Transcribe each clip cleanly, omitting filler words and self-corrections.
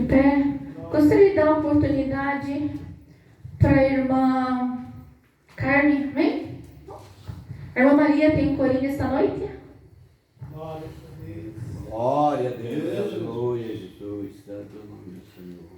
pé. Gostaria de dar uma oportunidade para a irmã Carmen, amém? A irmã Maria tem corinho esta noite? Glória a Deus, aleluia, Jesus, santo nome do Senhor.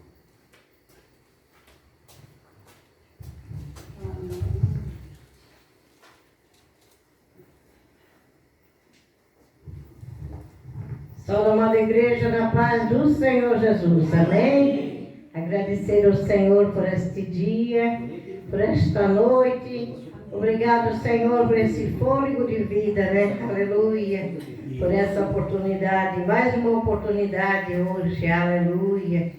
Salve, amada igreja, na paz do Senhor Jesus, amém? Agradecer ao Senhor por este dia, por esta noite. Obrigado, Senhor, por esse fôlego de vida, né? Aleluia. Por essa oportunidade, mais uma oportunidade hoje, aleluia.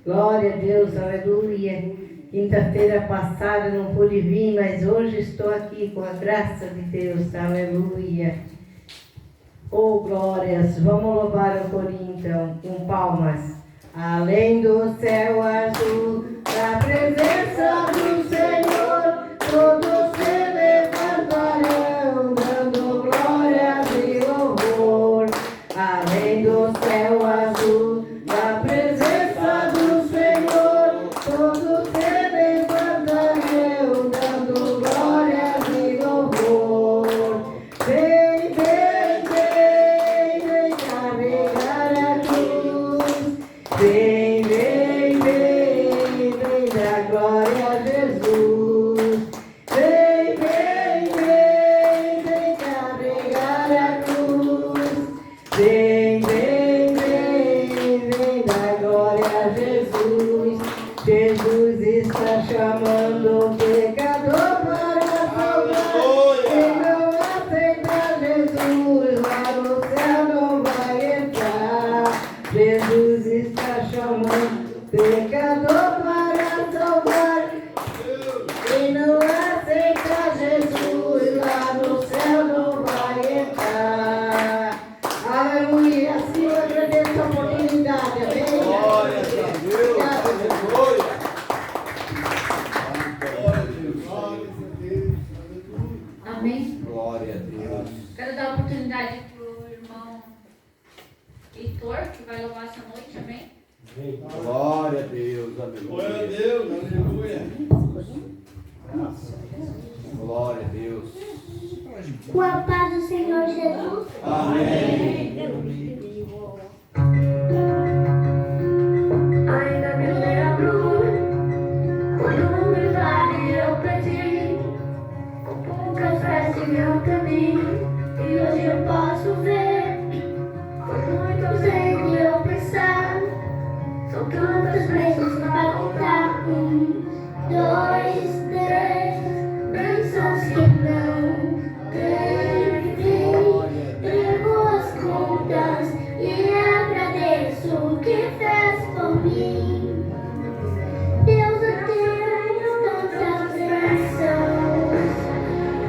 Glória a Deus, aleluia. Quinta-feira passada não pude vir, mas hoje estou aqui com a graça de Deus, aleluia. Oh, glórias, vamos louvar o corinho então, com palmas. Além do céu azul, da presença do Senhor, todos se levantarão, dando glórias e louvor. Além do céu azul, da presença do Senhor, todos se levantarão, dando glórias e louvor. Vem, vem, vem, vem carregar a cruz. Vem, vem, vem, vem dar glória a Jesus. Vem, vem, vem, vem carregar a cruz. Vem, vem, vem, vem dar glória a Jesus. Jesus está chamando o pecador para salvar. Quem não aceitar Jesus, lá no céu não vai entrar. Jesus está chamando o pecador para salvar. Quem não aceitar Jesus, lá no céu não vai entrar. Aleluia, assim eu agradeço a oportunidade, amém? Glória a Deus, Obrigada, aleluia. Amém? Glória a Deus. Quero dar a oportunidade para o irmão Heitor, que vai louvar essa noite, amém? Glória a Deus, Glória a aleluia. Deus, aleluia. Glória a Deus. Com a paz do Senhor Jesus. Amém. Ainda me lembro quando me vale eu perdi poucas vezes meu caminho e hoje eu posso ver. Foi muito sem que eu pensar, são tantas vezes para contar. 1, 2, 3, bênçãos que não têm fim. Pego as contas e agradeço o que fez por mim. Deus, eu tenho tantas bênçãos,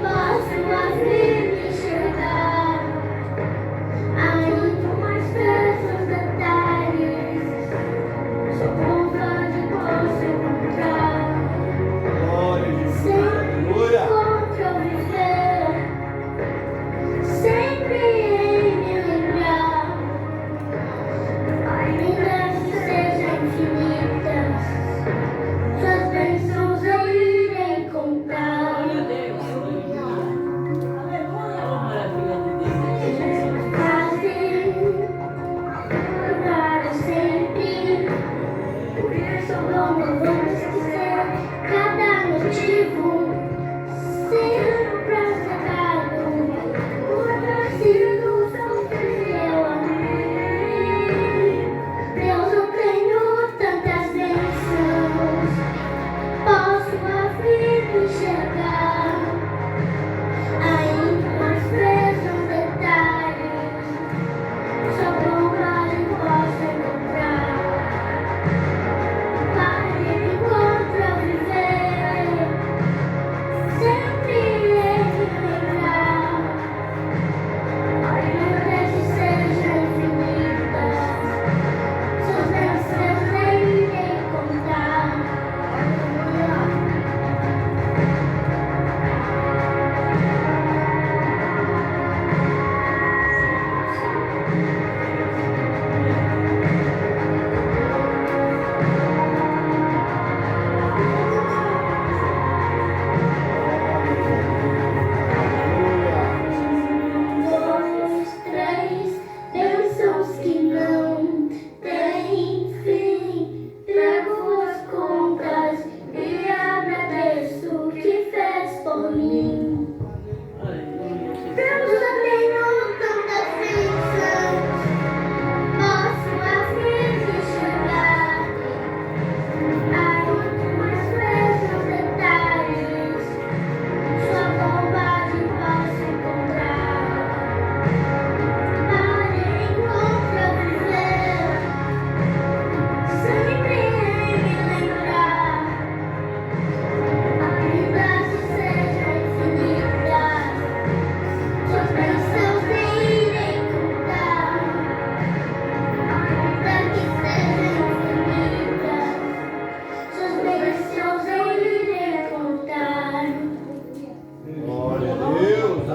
posso abrir e enxergar ainda mais belos detalhes. Sou compra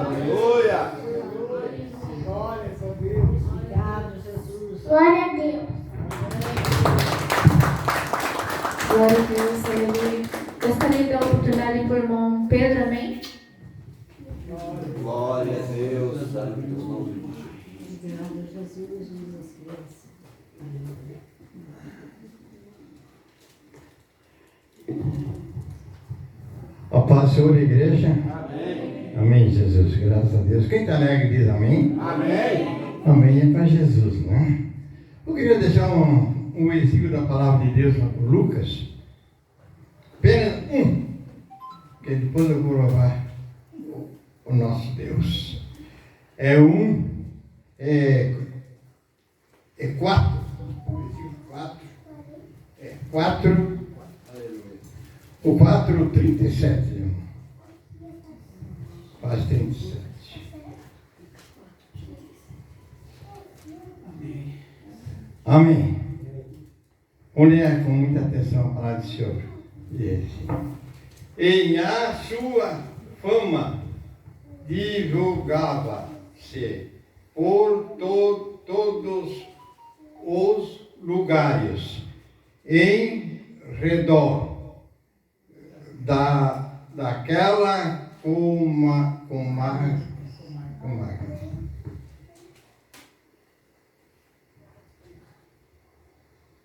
aleluia. Glórias a Deus. Obrigado, Jesus. Glória a Deus. Glória a Deus, aleluia. Gostaria de dar a oportunidade para o irmão Pedro, amém? Glória a Deus, santo nome de Jesus. Obrigado, Jesus, minhas crianças. A paz, Senhor, igreja. Amém. Amém, Jesus. Graças a Deus. Quem está alegre diz amém. Amém. Amém é para Jesus, né? Eu queria deixar um versículo da palavra de Deus lá para Lucas. Apenas um. Que depois eu vou louvar o nosso Deus. É quatro. Versículo 4. É 4. Aleluia. O 4:37, irmão. Faz 37. Amém. Olhar com muita atenção a palavra do Senhor. Em a sua fama divulgava-se por todos os lugares em redor daquela comarca.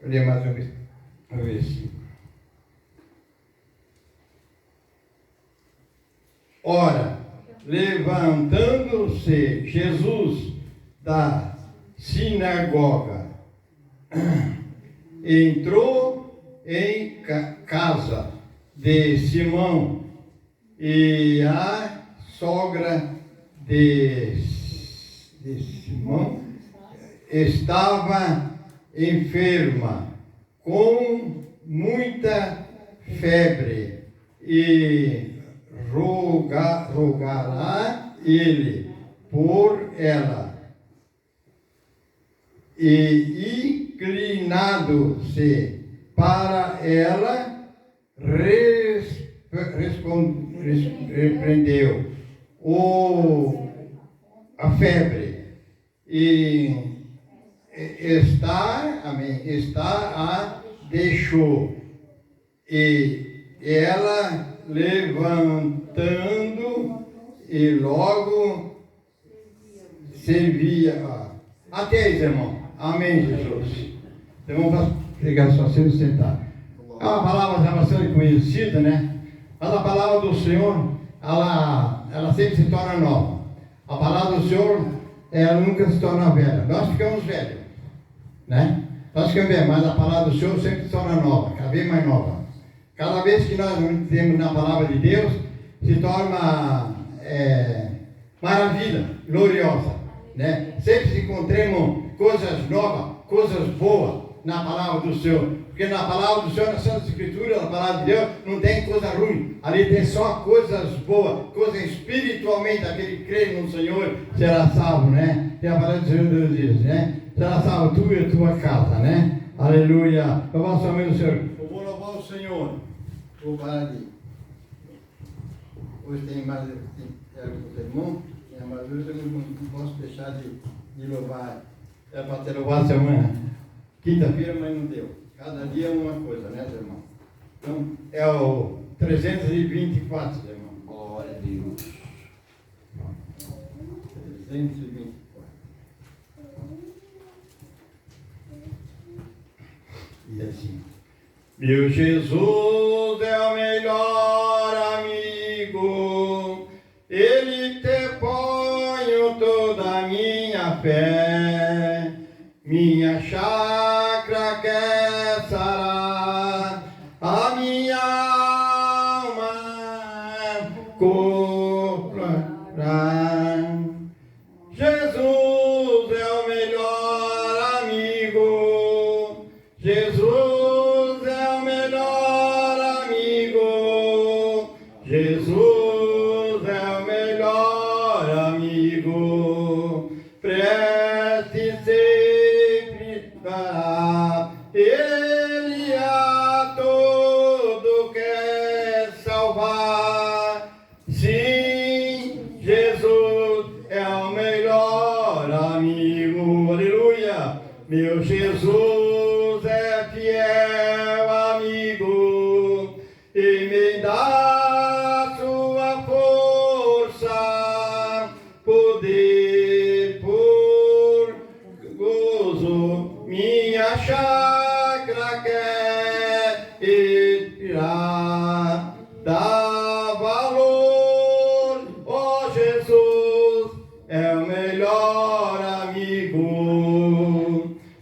Eu li mais uma vez. Ora, levantando-se Jesus da sinagoga, entrou em casa de Simão, e a sogra de Simão estava enferma com muita febre, e rogará ele por ela. E inclinado-se para ela, repreendeu a febre, e a deixou, e ela levantando e logo servia. Até aí, irmão. Amém, Jesus. Então vamos pegar só se sentar. É uma palavra já bastante conhecida, né? Mas a palavra do Senhor, ela sempre se torna nova. A palavra do Senhor, ela nunca se torna velha. Nós ficamos velhos, né? Nós ficamos velhos, mas a palavra do Senhor sempre se torna nova, cada vez mais nova. Cada vez que nós temos na palavra de Deus, se torna maravilha, gloriosa, né? Sempre se encontremos coisas novas, coisas boas na palavra do Senhor. Porque na palavra do Senhor, na Santa Escritura, na palavra de Deus, não tem coisa ruim. Ali tem só coisas boas, coisas espiritualmente. Aquele que crê no Senhor será salvo, né? E a palavra do Senhor diz, né? Será salvo tu e a tua casa, né? Aleluia. Louvado seja o nome do Senhor. Eu vou louvar o Senhor. Vou parar ali. Hoje tem mais os irmãos, mas hoje eu não posso deixar de louvar. É para ter louvado semana. Quinta-feira, mas não deu. Cada dia é uma coisa, né, irmão? Então, é o 324, irmão. Glória a Deus. 324. E assim. Meu Jesus é o melhor amigo, Ele te ponho toda a minha fé, minha chácara quer sarar, a minha alma curará. Jesus é o melhor amigo, Jesus é o melhor amigo, Jesus é o melhor amigo, preste sempre dará, Ele a todo quer salvar, sim, Jesus Meu Jesus é fiel amigo e me dá sua força, poder por gozo, minha chácara quer e irá dar valor. Ó Jesus é o melhor amigo.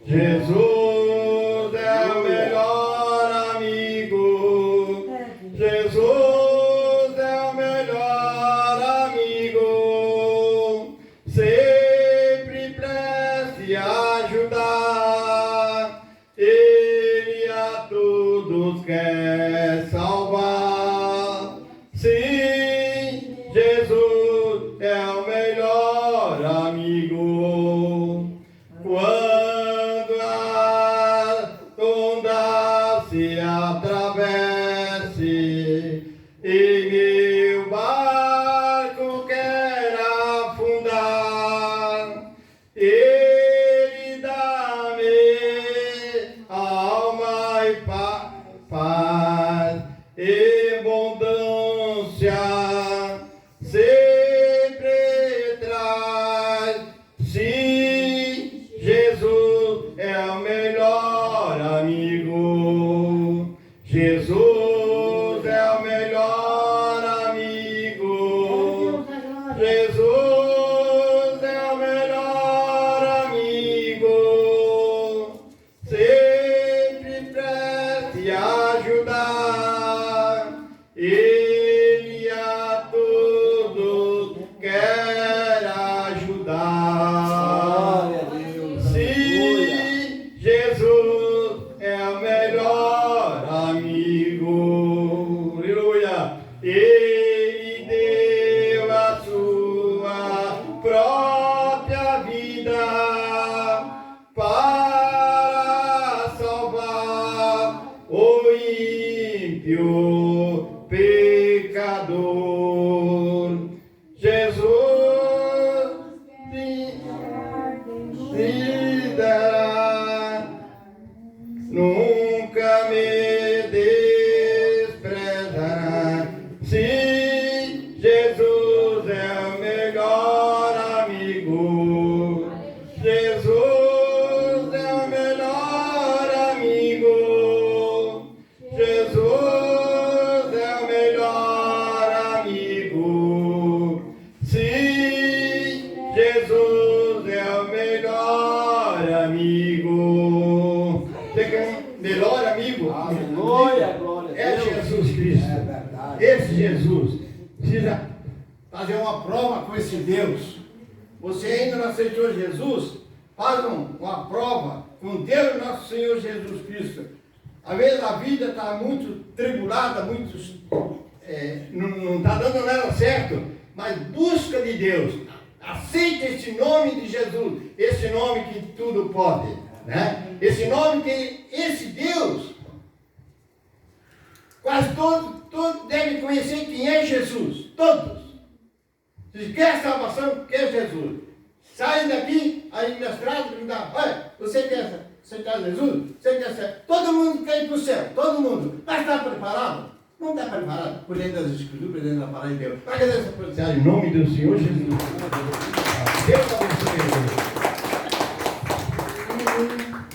Jesus é o melhor amigo. Jesus é o melhor amigo. Sempre preste a ajudar. Ele a todos quer salvar. Sim, Jesus é o melhor amigo. Quando a onda se atravesse e meu barco quer afundar, Ele dá-me alma e paz e abundância, sempre traz. Sim, Jesus é o melhor amigo. Jesus é o melhor amigo. Jesus é o melhor amigo. Sempre preste a ajudar. Ele a todos quer ajudar. Glória a Deus. Sim, Jesus é o melhor amigo. Aleluia. Ele deu a sua própria vida para salvar o ímpio pecador. Jesus te dará, nunca me desprezará. Sim, Jesus é o melhor amigo. Jesus é o melhor amigo. Jesus é o melhor amigo. Sim, Jesus é o melhor amigo. Você quer melhor amigo? Aleluia, glória a É Deus. Jesus Cristo. É verdade. Esse Jesus precisa fazer uma prova com esse Deus. Você ainda não aceitou Jesus? Faz uma prova com Deus, nosso Senhor Jesus Cristo. Às vezes a vida está muito tribulada, não está dando nada certo, mas busca de Deus. Aceita esse nome de Jesus, esse nome que tudo pode, né? Esse nome que esse Deus, quase todos devem conhecer quem é Jesus, todos. Se quer salvação, quer Jesus. Sai daqui, aí na estrada, perguntar, olha, você quer aceitar Jesus? Você quer ser? Todo mundo quer ir para o céu, todo mundo. Mas está preparado? Não está preparado? Por dentro das Escrituras, por dentro da palavra de Deus. Para que essa policial em nome do Senhor Jesus. Deus abençoe.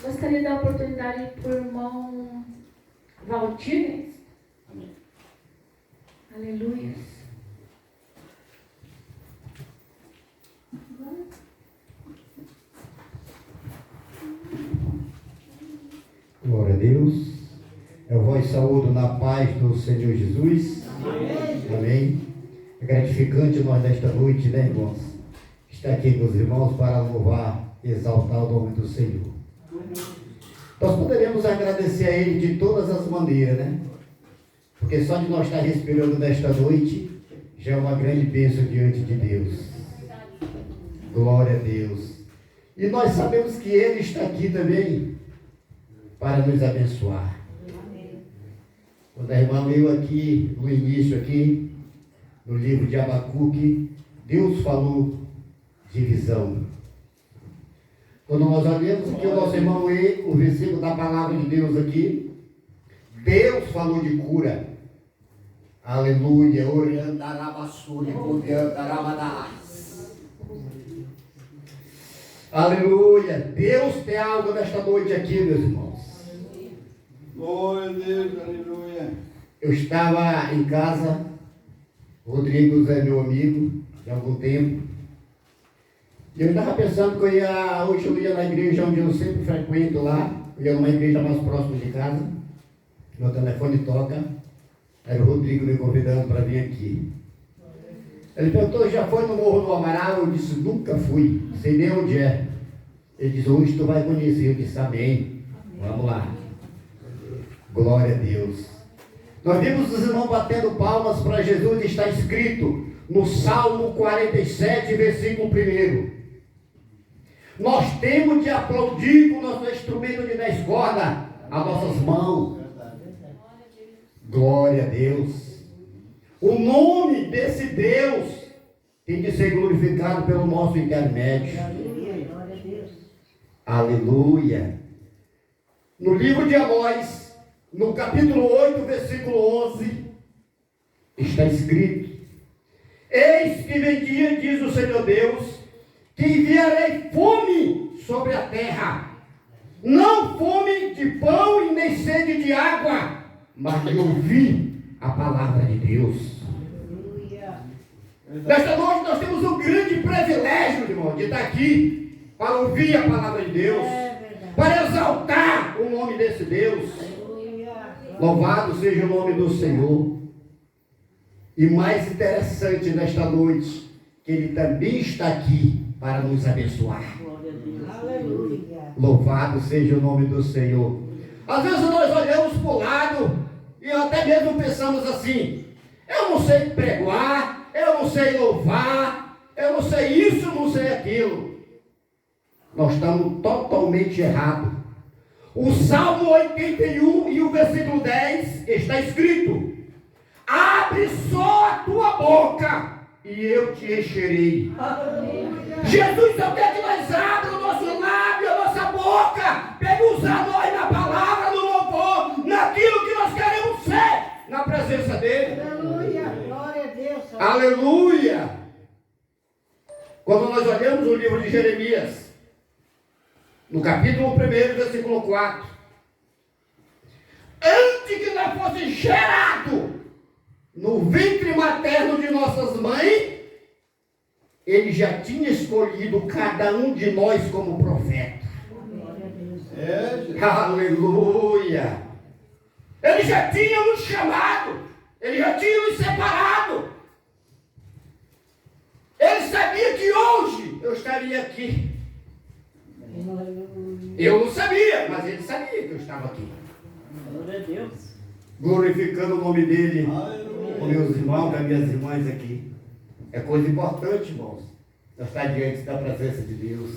Gostaria de dar a oportunidade para o irmão Valdir. Amém. Aleluia. Glória a Deus. Eu vos saúdo na paz do Senhor Jesus. Amém. É gratificante nós nesta noite, né, irmãos? Estar aqui com os irmãos para louvar e exaltar o nome do Senhor. Nós poderemos agradecer a Ele de todas as maneiras, né? Porque só de nós estar respirando nesta noite já é uma grande bênção diante de Deus. Glória a Deus. E nós sabemos que Ele está aqui também para nos abençoar. Quando a irmã leu aqui, no início aqui, no livro de Abacuque, Deus falou de visão. Quando nós olhamos aqui o nosso irmão lê o versículo da palavra de Deus aqui, Deus falou de cura. Aleluia. Aleluia. Deus tem algo nesta noite aqui, meus irmãos. Glória a Deus, aleluia. Eu estava em casa, Rodrigo é meu amigo de algum tempo. E eu estava pensando que hoje eu ia na igreja onde eu sempre frequento lá. Eu ia numa igreja mais próxima de casa. Meu telefone toca. Era o Rodrigo me convidando para vir aqui. Ele perguntou, já foi no Morro do Amaral? Eu disse, nunca fui, não sei nem onde é. Ele disse, hoje tu vai conhecer. Eu disse, amém. Vamos lá. Glória a Deus. Nós vimos os irmãos batendo palmas para Jesus, está escrito no Salmo 47, versículo 1. Nós temos de aplaudir com o nosso instrumento de 10 cordas as nossas mãos. Glória a Deus. O nome desse Deus tem de ser glorificado pelo nosso intermédio. Aleluia. No livro de Amós, no capítulo 8, versículo 11, está escrito: eis que vem dia, diz o Senhor Deus, que enviarei fome sobre a terra, não fome de pão e nem sede de água, mas de ouvir a palavra de Deus. Nesta noite nós temos um grande privilégio, irmão, de estar aqui para ouvir a palavra de Deus, para exaltar o nome desse Deus. Louvado seja o nome do Senhor. E mais interessante nesta noite, que Ele também está aqui para nos abençoar. Louvado seja o nome do Senhor. Às vezes nós olhamos para o lado e até mesmo pensamos assim: eu não sei pregar, eu não sei louvar, eu não sei isso, não sei aquilo. Nós estamos totalmente errados. O Salmo 81 e o versículo 10 está escrito: abre só a tua boca e eu te encherei. Jesus só quer que nós abra o nosso lábio, a nossa boca, para usar nós na palavra, no louvor, naquilo que nós queremos ser, na presença dele. Aleluia, glória a Deus. Aleluia. Quando nós olhamos o livro de Jeremias, no capítulo 1, versículo 4, antes que nós fosse gerado no ventre materno de nossas mães, Ele já tinha escolhido cada um de nós como profeta. Aleluia. Ele já tinha nos chamado, Ele já tinha nos separado. Ele sabia que hoje eu estaria aqui. Eu não sabia, mas Ele sabia que eu estava aqui. Glória a Deus. Glorificando o nome dEle, com meus irmãos, com as minhas irmãs aqui. É coisa importante, irmãos, nós estar diante da presença de Deus.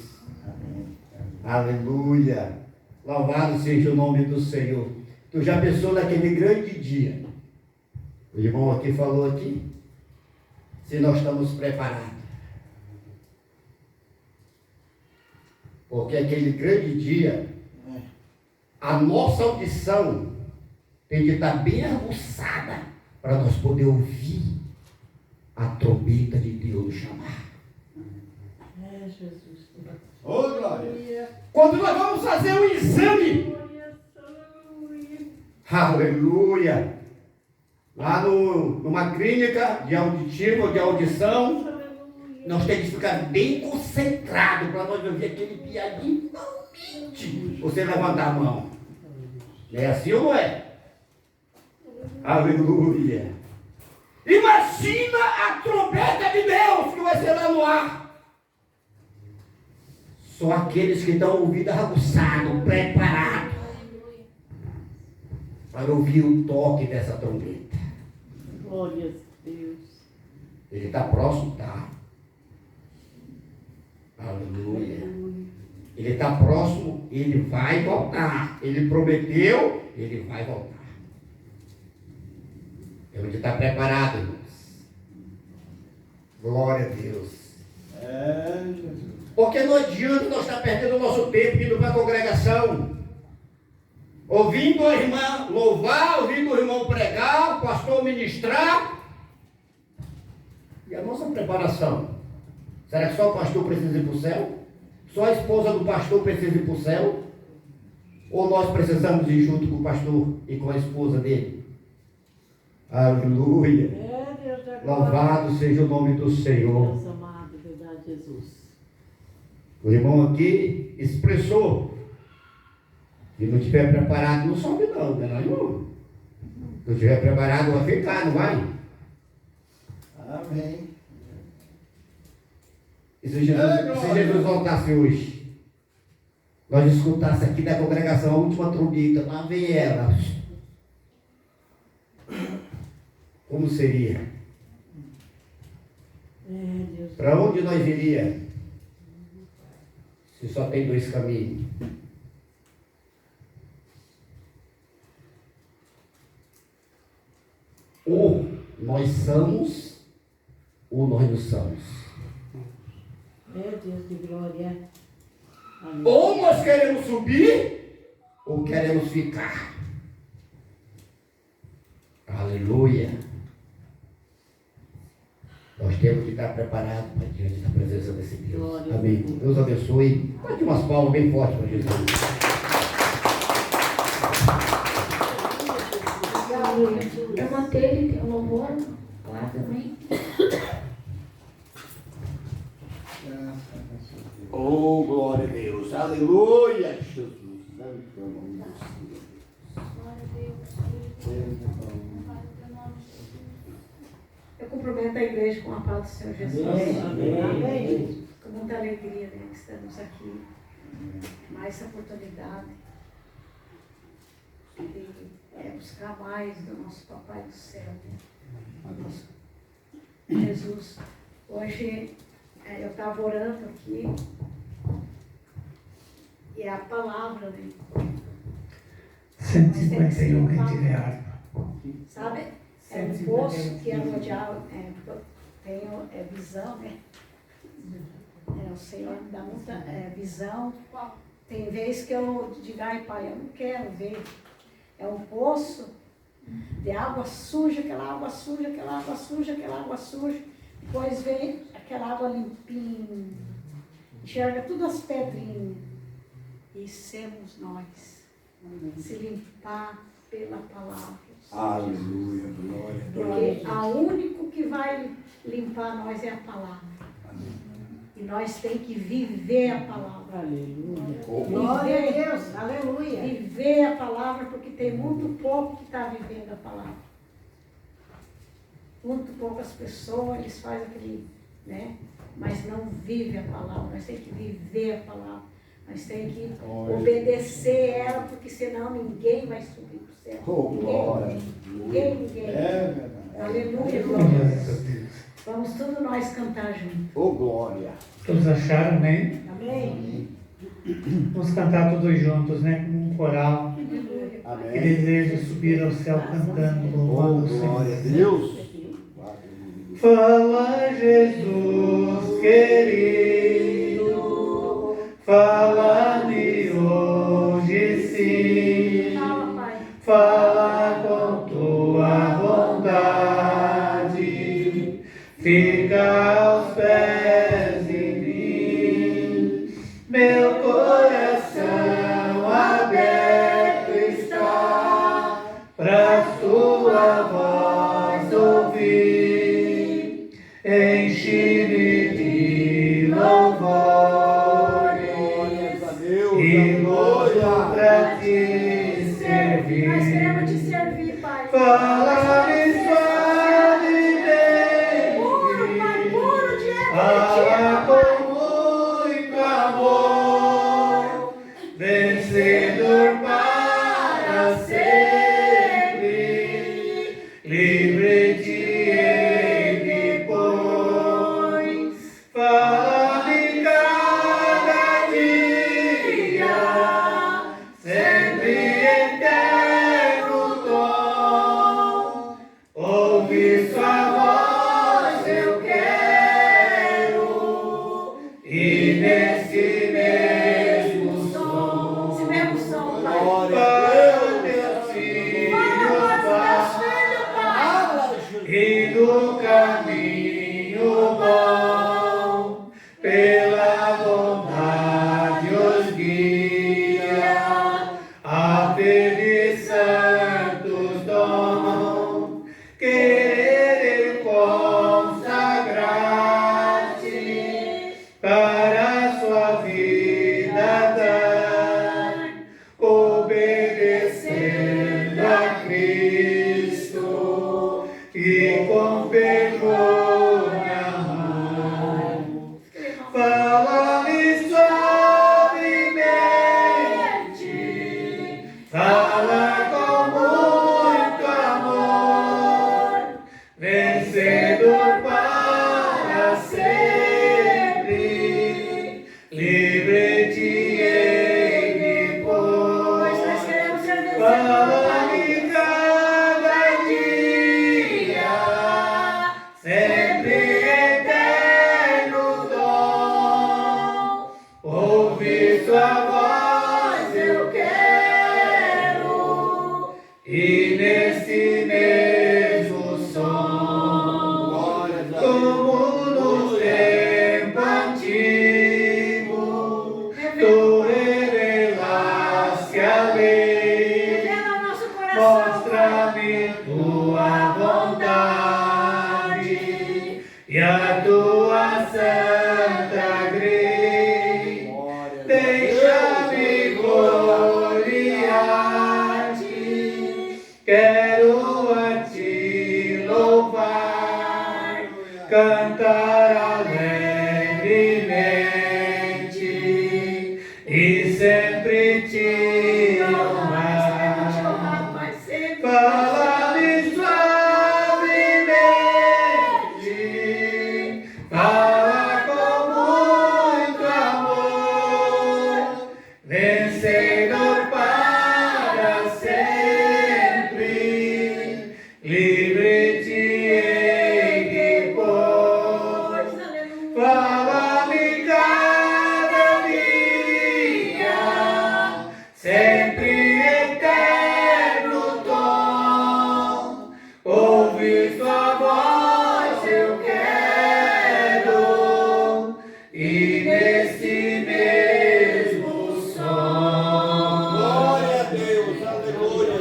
Aleluia. Louvado seja o nome do Senhor. Tu já pensou naquele grande dia? O irmão aqui falou aqui. Se nós estamos preparados. Porque aquele grande dia, a nossa audição tem de estar bem aguçada para nós poder ouvir a trombeta de Deus chamar. Jesus. Ô, glória. Quando nós vamos fazer um exame, aleluia, lá numa clínica de auditivo, de audição, nós temos que ficar bem concentrados para nós ouvir aquele piadinho. Não mente. Você levantar a mão. É assim ou não é? Aleluia. Imagina a trombeta de Deus que vai ser lá no ar. Só aqueles que estão ouvindo aguçado, preparados para ouvir o toque dessa trombeta. Glória a Deus. Ele está próximo, tá? Aleluia. Ele está próximo, ele vai voltar. Ele prometeu, ele vai voltar. Temos de estar preparado, irmãos. Glória a Deus. É, Jesus. O Porque não adianta nós estar perdendo o nosso tempo indo para a congregação, ouvindo a irmã louvar, ouvindo o irmão pregar, o pastor ministrar. E a nossa preparação? Será que só o pastor precisa ir para o céu? Só a esposa do pastor precisa ir para o céu? Ou nós precisamos ir junto com o pastor e com a esposa dele? Aleluia! Louvado seja o nome do Senhor. Deus amado, verdade, Jesus. O irmão aqui expressou. Se não estiver preparado, não sobe não, né, irmão? Se não estiver preparado, vai ficar, não vai? Amém. E se Jesus voltasse hoje, nós escutássemos aqui da congregação a última trombeta, lá vem ela. Como seria? Para onde nós iríamos? Se só tem dois caminhos. Ou nós somos, ou nós não somos. Meu Deus de glória. Amém. Ou nós queremos subir, ou queremos ficar. Aleluia. Nós temos que estar preparados para diante da presença desse Deus. Glória a Amém. Deus. Deus abençoe. Bate umas palmas bem fortes para Jesus. Irmã Tere tem um louvor lá também. Oh, glória a Deus. Aleluia, Jesus. Santo nome do Eu cumprimento a igreja com a paz do Senhor Jesus. Amém. Com muita alegria, né, que estamos aqui. Mais essa oportunidade de buscar mais do nosso Papai do céu. Né? Nosso Jesus. Hoje eu estava orando aqui e é a palavra, né? 151 quem tiver harpa. Sabe? É um poço que é rodeado, tenho visão, né? O Senhor me dá muita visão. Tem vezes que eu digo, ai pai, eu não quero ver. É um poço de água suja, aquela água suja, aquela água suja, aquela água suja. Depois vem aquela água limpinha. Enxerga todas as pedrinhas. E sermos nós. Se limpar pela palavra. Aleluia, glória a Porque a único que vai limpar nós é a palavra. E nós temos que viver a palavra. Aleluia. Glória a Deus, aleluia. Viver a palavra, porque tem muito pouco que está vivendo a palavra. Muito poucas pessoas, eles fazem aquele, né? Mas não vivem a palavra. Nós temos que viver a palavra. Nós temos que obedecer ela, porque senão ninguém vai subir para o céu. Oh, glória. Ninguém. É verdade. Aleluia, Glória glória. a Deus. Vamos todos nós cantar juntos. Oh, glória. Todos acharam, né? Amém? Vamos cantar todos juntos, né? Como um coral que Amém. deseja subir ao céu cantando, Oh, louvando o glória a Senhor. Deus. Fala, Jesus querido, fala-me hoje sim. Fala, Pai. Fala com tua vontade, fica aos pés de mim. Meu coração aberto está pra tua voz ouvir. Enche-me de e nesse mesmo som, Esse mesmo som, Pai. para o teu filho e no caminho bom, pela bondade os guia, aqueles santos dom, querer consagrar-te para a sua vida dar, obedecendo a Cristo e com vergonha amar. Fala-me suavemente, fala com muito amor, vencedor para sempre, livre-te depois. Nós queremos ser vencedores, Pai. Fala-me cada dia, sempre eterno dom, ouvir sua voz eu quero, e nesse mesmo som, como no tempo antigo, tu revelaste a lei. Revela o nosso coração, Mostra-me tua bondade e a tua santa grei. Deixa-me gloriar-te, quero a ti louvar, cantar alegremente e sempre te amar. Pai, sempre. Fala-me suavemente, fala com muito amor, vencedor para sempre, livre-te depois. Fala-me cada dia, sempre eterno dom, ouvir sua voz eu quero, e nesse mesmo som. Glória a Deus, aleluia.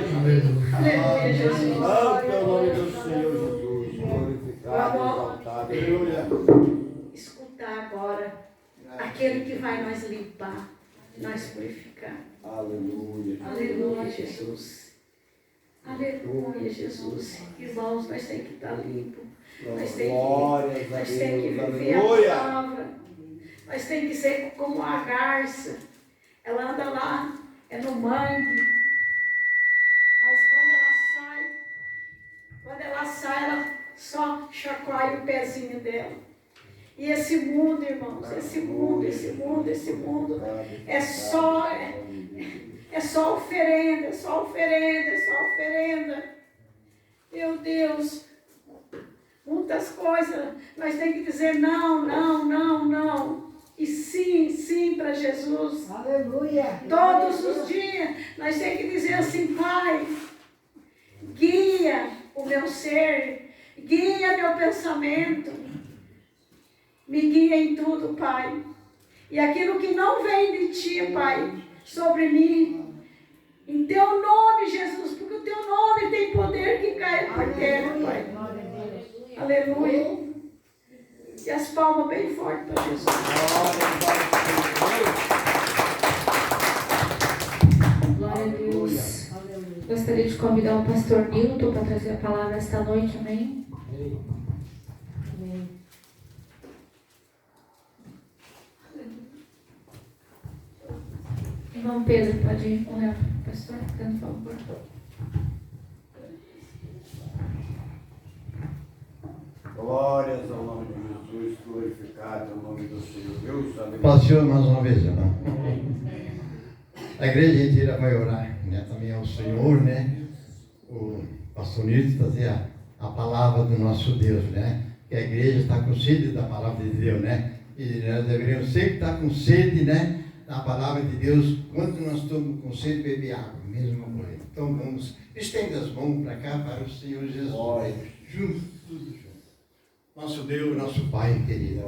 Aleluia, Jesus. Santo é o nome do Senhor Jesus. Glorificado, exaltado. Aleluia. Escutar agora aquele que vai nos limpar, nos purificar. Aleluia. Aleluia, Jesus. Aleluia, Jesus. Irmãos, nós temos que estar limpos. Nós temos Glórias a que viver Deus. a Aleluia. palavra. Nós temos que ser como a garça. Ela anda lá, é no mangue. Mas quando ela sai, ela só chacoalha o pezinho dela. E esse mundo, irmãos, esse mundo é só oferenda, só oferenda. Meu Deus, muitas coisas nós temos que dizer não. E sim para Jesus. Aleluia. Todos os dias nós temos que dizer assim: Pai, guia o meu ser, guia meu pensamento, me guia em tudo, Pai. E aquilo que não vem de Ti, Pai, sobre mim, em Teu nome, Jesus, porque o Teu nome tem poder que cai por terra, Pai. Aleluia. E as palmas bem fortes para Jesus. Glória a Deus. Gostaria de convidar o pastor Nilton para trazer a palavra esta noite, amém? Irmão Pedro, pode orar para o pastor, por favor. Glórias ao nome de Jesus, glorificado é o nome do Senhor. Deus abençoe. Paz Senhor mais uma vez, irmão. A igreja inteira vai orar, né? Também ao Senhor, né? O pastor Nilton trazer a palavra do nosso Deus, né? Que a igreja está com sede da palavra de Deus, né? E nós deveríamos sempre estar com sede, né? Na palavra de Deus. Quando nós estamos com sede, beber água, mesma coisa. Então vamos, estenda as mãos para cá, para o Senhor Jesus. Juntos, tudo junto. Nosso Deus, nosso Pai querido.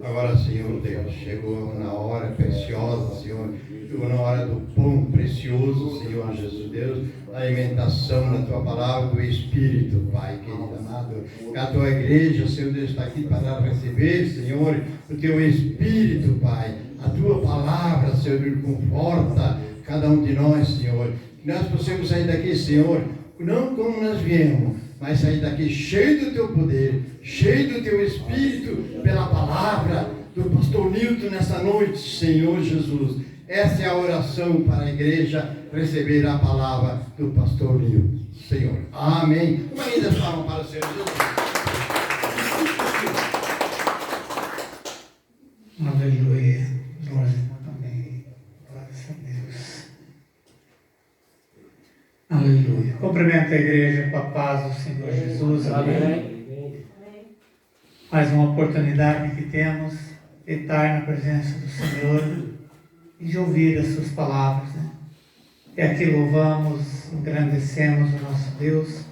Agora, Senhor Deus, chegou na hora preciosa, Senhor. Chegou na hora do pão precioso, Senhor Jesus Deus. A alimentação da Tua palavra, do Espírito, Pai querido amado. A Tua igreja, Senhor Deus, está aqui para receber, Senhor, o Teu Espírito, Pai. A Tua palavra, Senhor, conforta cada um de nós, Senhor. Que nós possamos sair daqui, Senhor, não como nós viemos, mas sair daqui cheio do Teu poder, cheio do Teu Espírito, pela palavra do pastor Nilton nessa noite, Senhor Jesus. Essa é a oração para a igreja receber a palavra do pastor Nilton, Senhor. Amém. Uma linda palma para o Senhor Jesus. Aleluia. Glória. Amém. Glória a Deus. Aleluia. Cumprimento a igreja com a paz do Senhor Jesus. Amém. Mais uma oportunidade que temos de estar na presença do Senhor e de ouvir as suas palavras, né? E aqui louvamos, engrandecemos o nosso Deus,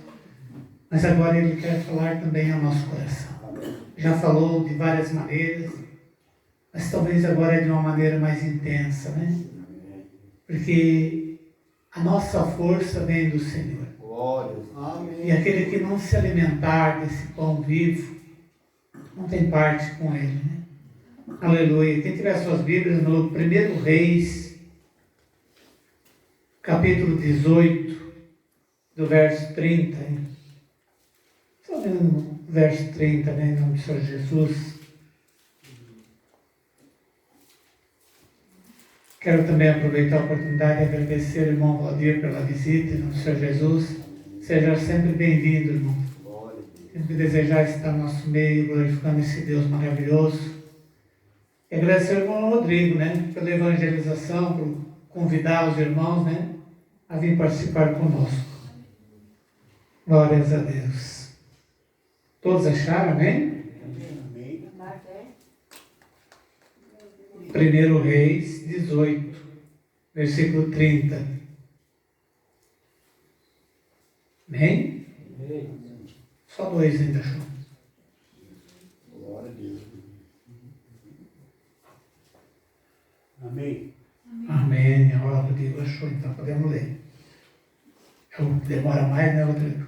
mas agora Ele quer falar também ao nosso coração. Já falou de várias maneiras, mas talvez agora é de uma maneira mais intensa, né? Porque a nossa força vem do Senhor. E aquele que não se alimentar desse pão vivo, não tem parte com Ele, né? Aleluia. Quem tiver suas Bíblias no 1 Reis, capítulo 18, do verso 30. Só vendo o verso 30, né, em nome do Senhor Jesus. Quero também aproveitar a oportunidade de agradecer ao irmão Valdir pela visita, em nome do Senhor Jesus. Seja sempre bem-vindo, irmão. Sempre desejar estar no nosso meio, glorificando esse Deus maravilhoso. E agradecer ao irmão Rodrigo, né, pela evangelização, por convidar os irmãos, né, a vir participar conosco. Glórias a Deus. Todos acharam, amém? Amém. 1 Reis 18, versículo 30. Amém? Só dois ainda achou. Glória a Deus. Amém. Amém. Agora o Rodrigo achou, então podemos ler. Demora mais, né, Rodrigo?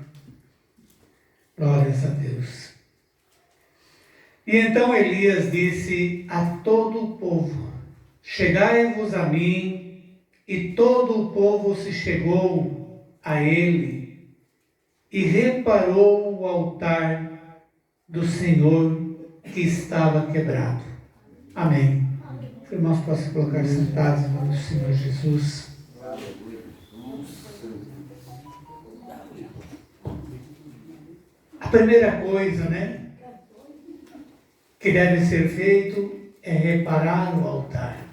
Glórias a Deus. E então Elias disse a todo o povo: chegai-vos a mim. E todo o povo se chegou a ele e reparou o altar do Senhor que estava quebrado. Amém. Os irmãos possam colocar sentados em nome do Senhor Jesus. A primeira coisa, né, que deve ser feito é reparar o altar.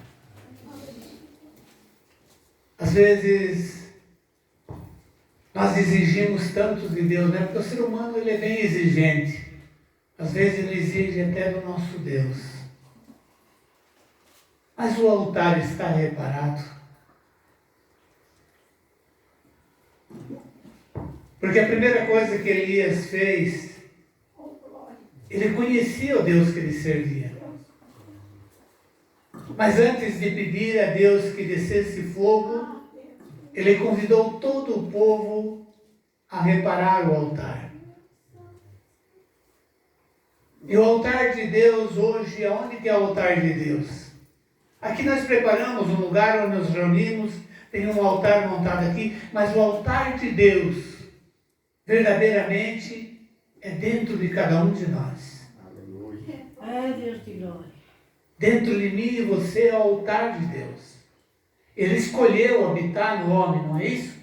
Às vezes nós exigimos tanto de Deus, né? Porque o ser humano ele é bem exigente. Às vezes ele exige até do nosso Deus. Mas o altar está reparado. Porque a primeira coisa que Elias fez, ele conhecia o Deus que ele servia. Mas antes de pedir a Deus que descesse fogo, ele convidou todo o povo a reparar o altar. E o altar de Deus hoje, aonde que é o altar de Deus? Aqui nós preparamos um lugar onde nos reunimos, tem um altar montado aqui, mas o altar de Deus, verdadeiramente, é dentro de cada um de nós. É Deus de glória. Dentro de mim e você é o altar de Deus. Ele escolheu habitar no homem, não é isso?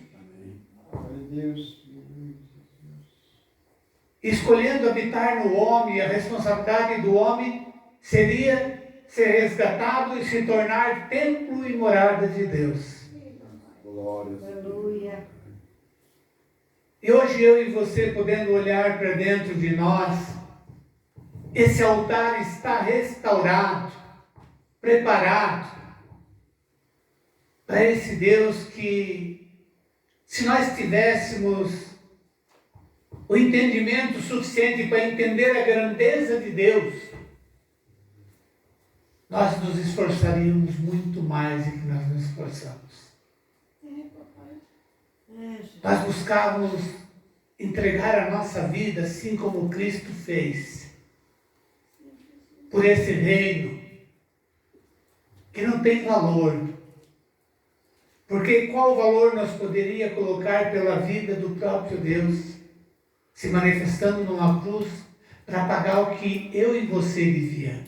Escolhendo habitar no homem, a responsabilidade do homem seria ser resgatado e se tornar templo e morada de Deus. Glória. Aleluia. E hoje eu e você podendo olhar para dentro de nós, esse altar está restaurado. preparado para esse Deus que, se nós tivéssemos o entendimento suficiente para entender a grandeza de Deus, nós nos esforçaríamos muito mais do que nós nos esforçamos. Nós buscávamos entregar a nossa vida assim como Cristo fez, por esse reino que não tem valor. Porque qual valor nós poderíamos colocar pela vida do próprio Deus, se manifestando numa cruz para pagar o que eu e você devia?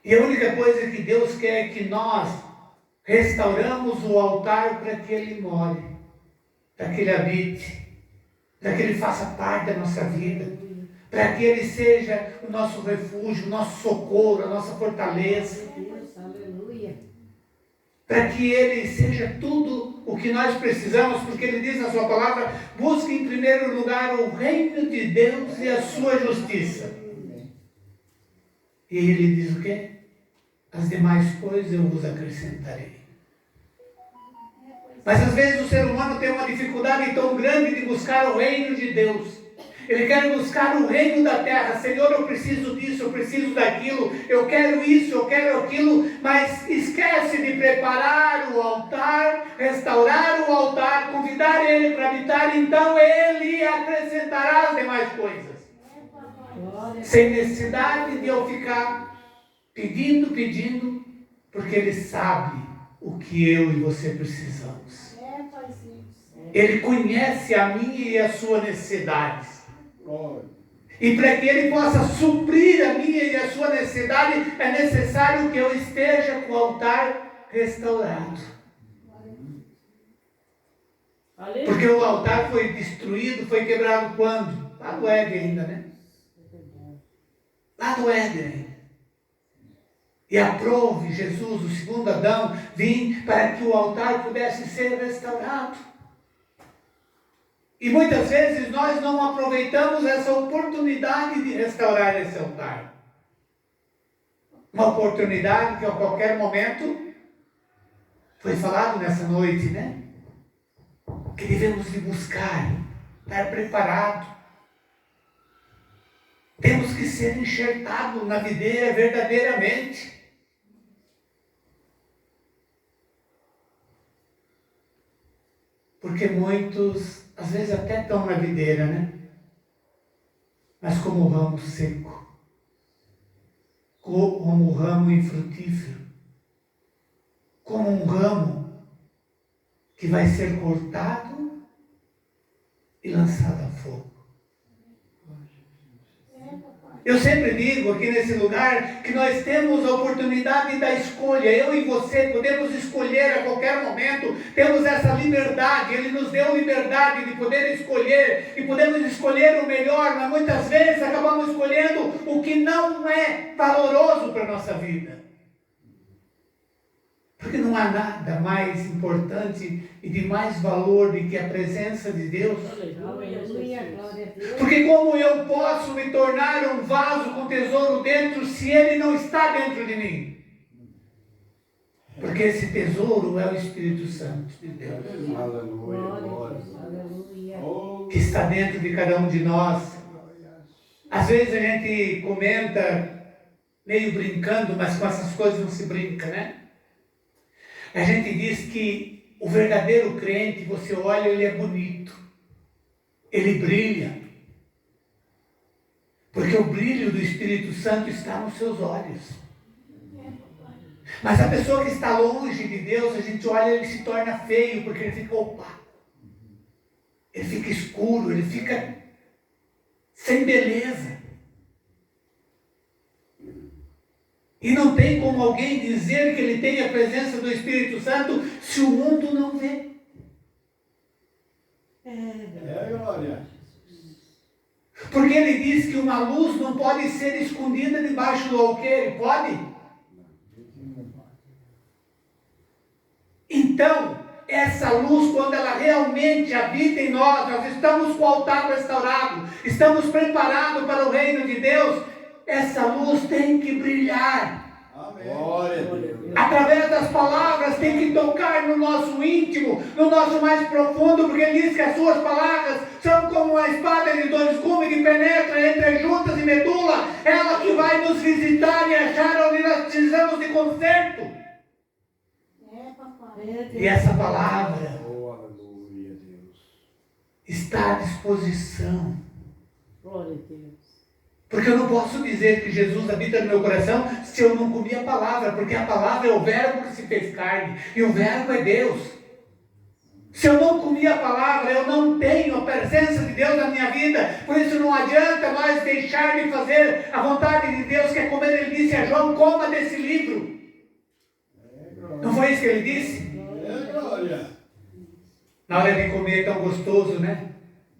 E a única coisa que Deus quer é que nós restauramos o altar para que Ele more, para que Ele habite, para que Ele faça parte da nossa vida, para que Ele seja o nosso refúgio, o nosso socorro, a nossa fortaleza. Para que Ele seja tudo o que nós precisamos, porque Ele diz na sua palavra: busque em primeiro lugar o reino de Deus e a sua justiça. E Ele diz o quê? As demais coisas eu vos acrescentarei. Mas às vezes o ser humano tem uma dificuldade tão grande de buscar o reino de Deus. Ele quer buscar o reino da terra. Senhor, eu preciso disso, eu preciso daquilo, eu quero isso, eu quero aquilo, mas esquece de preparar o altar, restaurar o altar, convidar Ele para habitar, então Ele acrescentará as demais coisas. Sem necessidade de eu ficar pedindo, porque Ele sabe o que eu e você precisamos. Ele conhece a minha e a sua necessidade. E para que Ele possa suprir a minha e a sua necessidade, é necessário que eu esteja com o altar restaurado. Porque o altar foi destruído, foi quebrado quando? Lá no Éden ainda, né? Lá no Éden ainda. E aprove Jesus, o segundo Adão, vir para que o altar pudesse ser restaurado. E muitas vezes nós não aproveitamos essa oportunidade de restaurar esse altar. Uma oportunidade que a qualquer momento foi falado nessa noite, né? Que devemos de buscar, estar preparado. Temos que ser enxertados na videira verdadeiramente. Porque muitos, às vezes até estão na videira, né? Mas como ramo seco, como um ramo infrutífero, como um ramo que vai ser cortado e lançado a fogo. Eu sempre digo aqui nesse lugar que nós temos a oportunidade da escolha. Eu e você podemos escolher a qualquer momento. Temos essa liberdade. Ele nos deu liberdade de poder escolher. E podemos escolher o melhor, mas muitas vezes acabamos escolhendo o que não é valoroso para a nossa vida. Porque não há nada mais importante e de mais valor do que a presença de Deus. Porque como eu posso me tornar um vaso com tesouro dentro se Ele não está dentro de mim? Porque esse tesouro é o Espírito Santo de Deus. Que está dentro de cada um de nós. Às vezes a gente comenta, meio brincando, mas com essas coisas não se brinca, né? A gente diz que o verdadeiro crente, você olha, ele é bonito. Ele brilha. Porque o brilho do Espírito Santo está nos seus olhos. Mas a pessoa que está longe de Deus, a gente olha, ele se torna feio, porque ele fica opaco. Ele fica escuro, ele fica sem beleza. E não tem como alguém dizer que ele tem a presença do Espírito Santo se o mundo não vê. Glória. Porque ele diz que uma luz não pode ser escondida debaixo do alqueire. Pode? Então, essa luz, quando ela realmente habita em nós, nós estamos com o altar restaurado, estamos preparados para o reino de Deus. essa luz tem que brilhar. Glória a Deus. Através das palavras tem que tocar no nosso íntimo, no nosso mais profundo, porque ele diz que as suas palavras são como uma espada de dois gumes que penetra entre juntas e medula, ela que vai nos visitar e achar onde nós precisamos de conserto. E essa palavra Oh, aleluia, Deus. está à disposição. Glória a Deus. Porque eu não posso dizer que Jesus habita no meu coração se eu não comer a palavra, porque a palavra é o verbo que se fez carne, e o verbo é Deus. Se eu não comer a palavra, eu não tenho a presença de Deus na minha vida. Por isso não adianta nós deixar de fazer a vontade de Deus, que é como ele disse a João: coma desse livro. Não foi isso que ele disse? Glória. Na hora de comer é tão gostoso, né?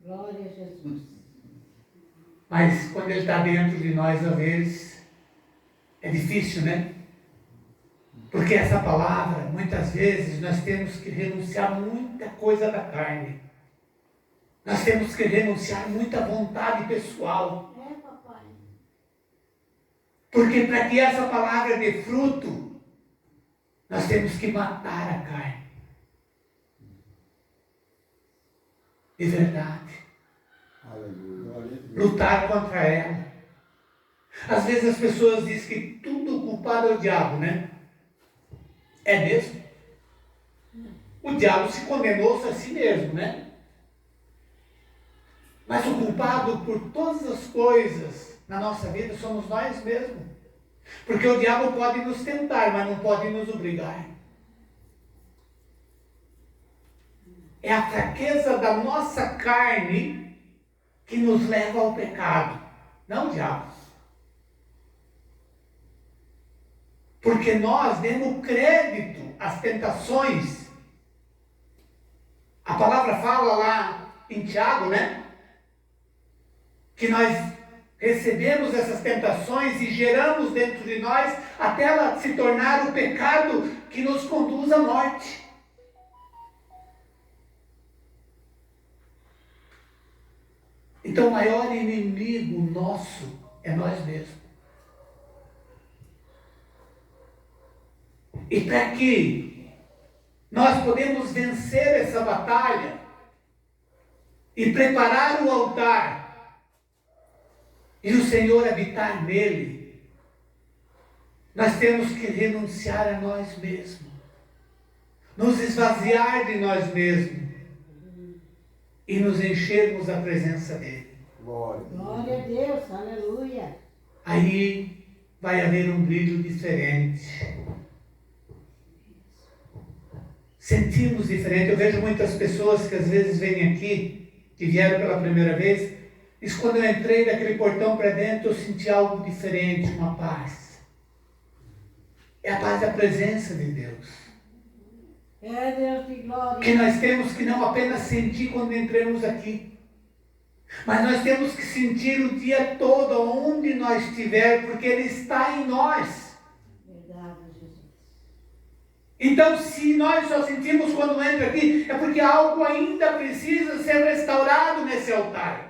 Glória a Jesus. Mas quando ele está dentro de nós, às vezes, é difícil, né? Porque essa palavra, muitas vezes, nós temos que renunciar a muita coisa da carne. Nós temos que renunciar a muita vontade pessoal. Porque para que essa palavra dê fruto, nós temos que matar a carne. De verdade. Aleluia. Glória a Deus. Lutar contra ela. Às vezes as pessoas dizem que tudo culpado é o diabo, né? É mesmo? O diabo se condenou a si mesmo, né? Mas o culpado por todas as coisas na nossa vida somos nós mesmos. Porque o diabo pode nos tentar, mas não pode nos obrigar. É a fraqueza da nossa carne que nos leva ao pecado, não o diabo. Porque nós demos crédito às tentações. A palavra fala lá em Tiago, né? Que nós recebemos essas tentações e geramos dentro de nós até ela se tornar o pecado que nos conduz à morte. Então o maior inimigo nosso é nós mesmos. E para que nós podemos vencer essa batalha e preparar o altar e o Senhor habitar nele, nós temos que renunciar a nós mesmos, nos esvaziar de nós mesmos e nos enchermos da presença dele. Glória. Glória a Deus, aleluia. Aí vai haver um brilho diferente. Sentimos diferente. Eu vejo muitas pessoas que às vezes vêm aqui, que vieram pela primeira vez, diz: quando eu entrei daquele portão para dentro, eu senti algo diferente, uma paz. É a paz da presença de Deus. É Deus de glória. Que nós temos que não apenas sentir quando entramos aqui, mas nós temos que sentir o dia todo, onde nós estiver, porque Ele está em nós. Verdade, Jesus. Então, se nós só sentimos quando entra aqui, é porque algo ainda precisa ser restaurado nesse altar.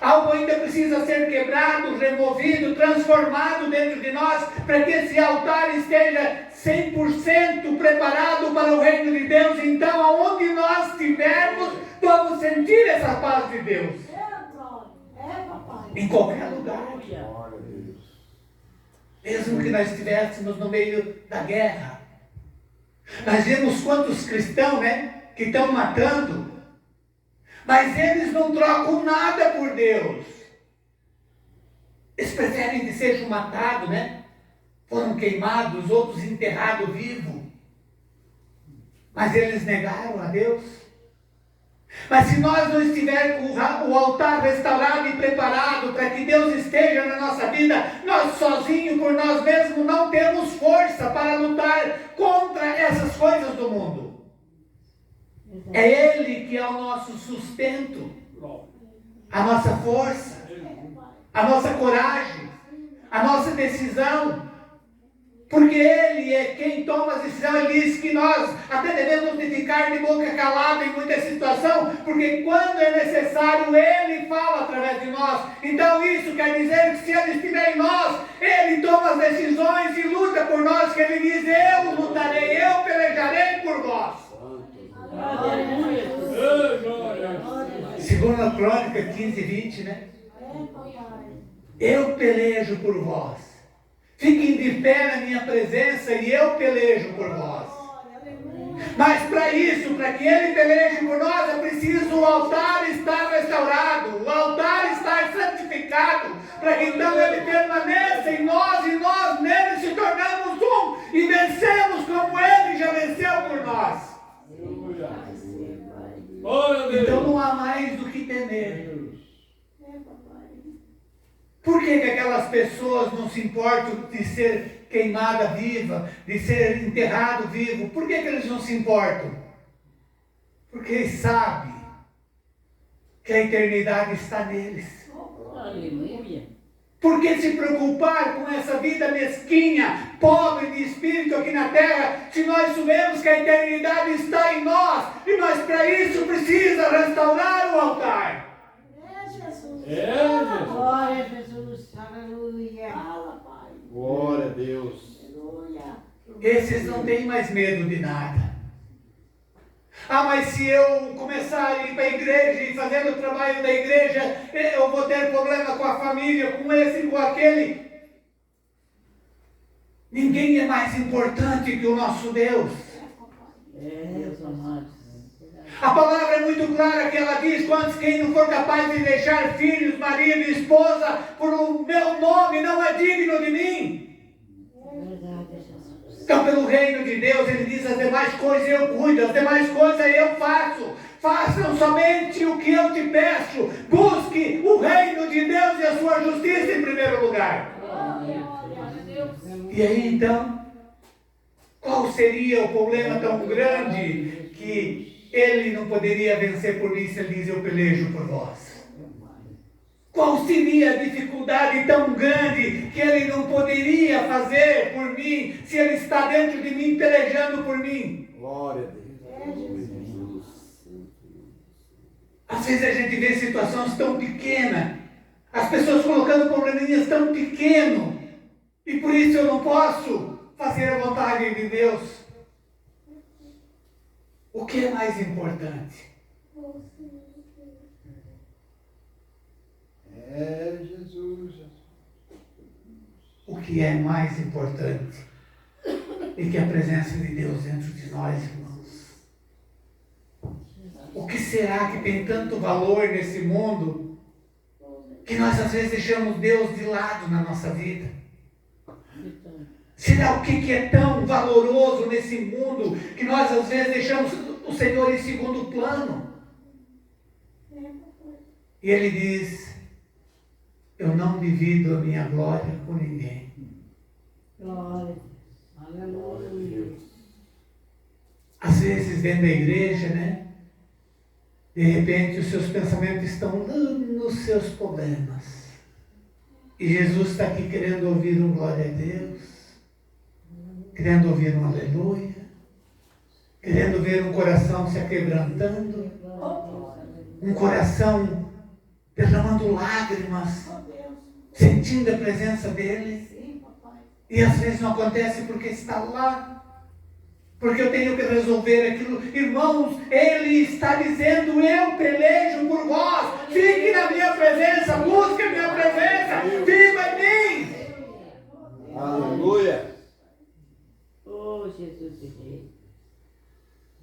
Algo ainda precisa ser quebrado, removido, transformado dentro de nós, para que esse altar esteja 100% preparado para o reino de Deus. Então, aonde nós estivermos, vamos sentir essa paz de Deus. Em qualquer lugar. Glória a Deus. Mesmo que nós estivéssemos no meio da guerra. Nós vemos quantos cristãos, né, que estão matando. Mas eles não trocam nada por Deus. Eles preferem que sejam matados, né? Foram queimados, outros enterrados vivos. Mas eles negaram a Deus. Mas se nós não estivermos com o altar restaurado e preparado para que Deus esteja na nossa vida, nós sozinhos, por nós mesmos, não temos força para lutar contra essas coisas do mundo. É Ele que é o nosso sustento, a nossa força, a nossa coragem, a nossa decisão. Porque Ele é quem toma as decisões. Ele diz que nós até devemos de ficar de boca calada em muita situação, porque quando é necessário, Ele fala através de nós. Então isso quer dizer que se Ele estiver em nós, Ele toma as decisões e luta por nós, que Ele diz, eu lutarei, eu pelejarei por vós. Segunda Crônica 15:20, né? Eu pelejo por vós. Fiquem de pé na minha presença e eu pelejo por vós. Mas para isso, para que Ele peleje por nós, é preciso o altar estar restaurado, o altar estar santificado, para que então Ele permaneça em nós e nós nele se tornamos um e vencemos como Ele já venceu por nós. Então não há mais do que temer. Por que aquelas pessoas não se importam de ser queimada viva, de ser enterrado vivo? Por que eles não se importam? Porque eles sabem que a eternidade está neles. Aleluia. Por que se preocupar com essa vida mesquinha, pobre de espírito aqui na terra, se nós sabemos que a eternidade está em nós, e nós para isso precisa restaurar o altar. Glória a Jesus, aleluia. Glória a Deus. Esses não têm mais medo de nada. Ah, mas se eu começar a ir para a igreja e fazer o trabalho da igreja, eu vou ter problema com a família, com esse, com aquele. Ninguém é mais importante que o nosso Deus. Deus amado. A palavra é muito clara que ela diz, quem não for capaz de deixar filhos, marido e esposa, por o meu nome, não é digno de mim. Então, pelo reino de Deus, Ele diz, as demais coisas eu cuido, as demais coisas eu faço. Façam somente o que eu te peço. Busque o reino de Deus e a sua justiça em primeiro lugar. E aí, então, qual seria o problema tão grande que Ele não poderia vencer por mim se Ele diz, eu pelejo por vós? Qual seria a dificuldade tão grande que Ele não poderia fazer por mim se Ele está dentro de mim pelejando por mim? Glória a Deus. Às vezes a gente vê situações tão pequenas, as pessoas colocando probleminhas tão pequenos, e por isso eu não posso fazer a vontade de Deus. O que é mais importante? Jesus. O que é mais importante é que a presença de Deus dentro de nós, irmãos. O que será que tem tanto valor nesse mundo que nós às vezes deixamos Deus de lado na nossa vida? Será o que é tão valoroso nesse mundo que nós às vezes deixamos o Senhor em segundo plano? E Ele diz, eu não divido a minha glória com ninguém. Glória. Aleluia. Às vezes dentro da igreja, né? De repente os seus pensamentos estão lá nos seus problemas. E Jesus está aqui querendo ouvir um glória a Deus, querendo ouvir um aleluia, querendo ver um coração se aquebrantando, um coração derramando lágrimas, sentindo a presença dEle. E às vezes não acontece porque está lá, porque eu tenho que resolver aquilo. Irmãos, Ele está dizendo, eu pelejo por vós, fique na minha presença, busque a minha presença, viva em mim. Aleluia. Oh, Jesus de Rei.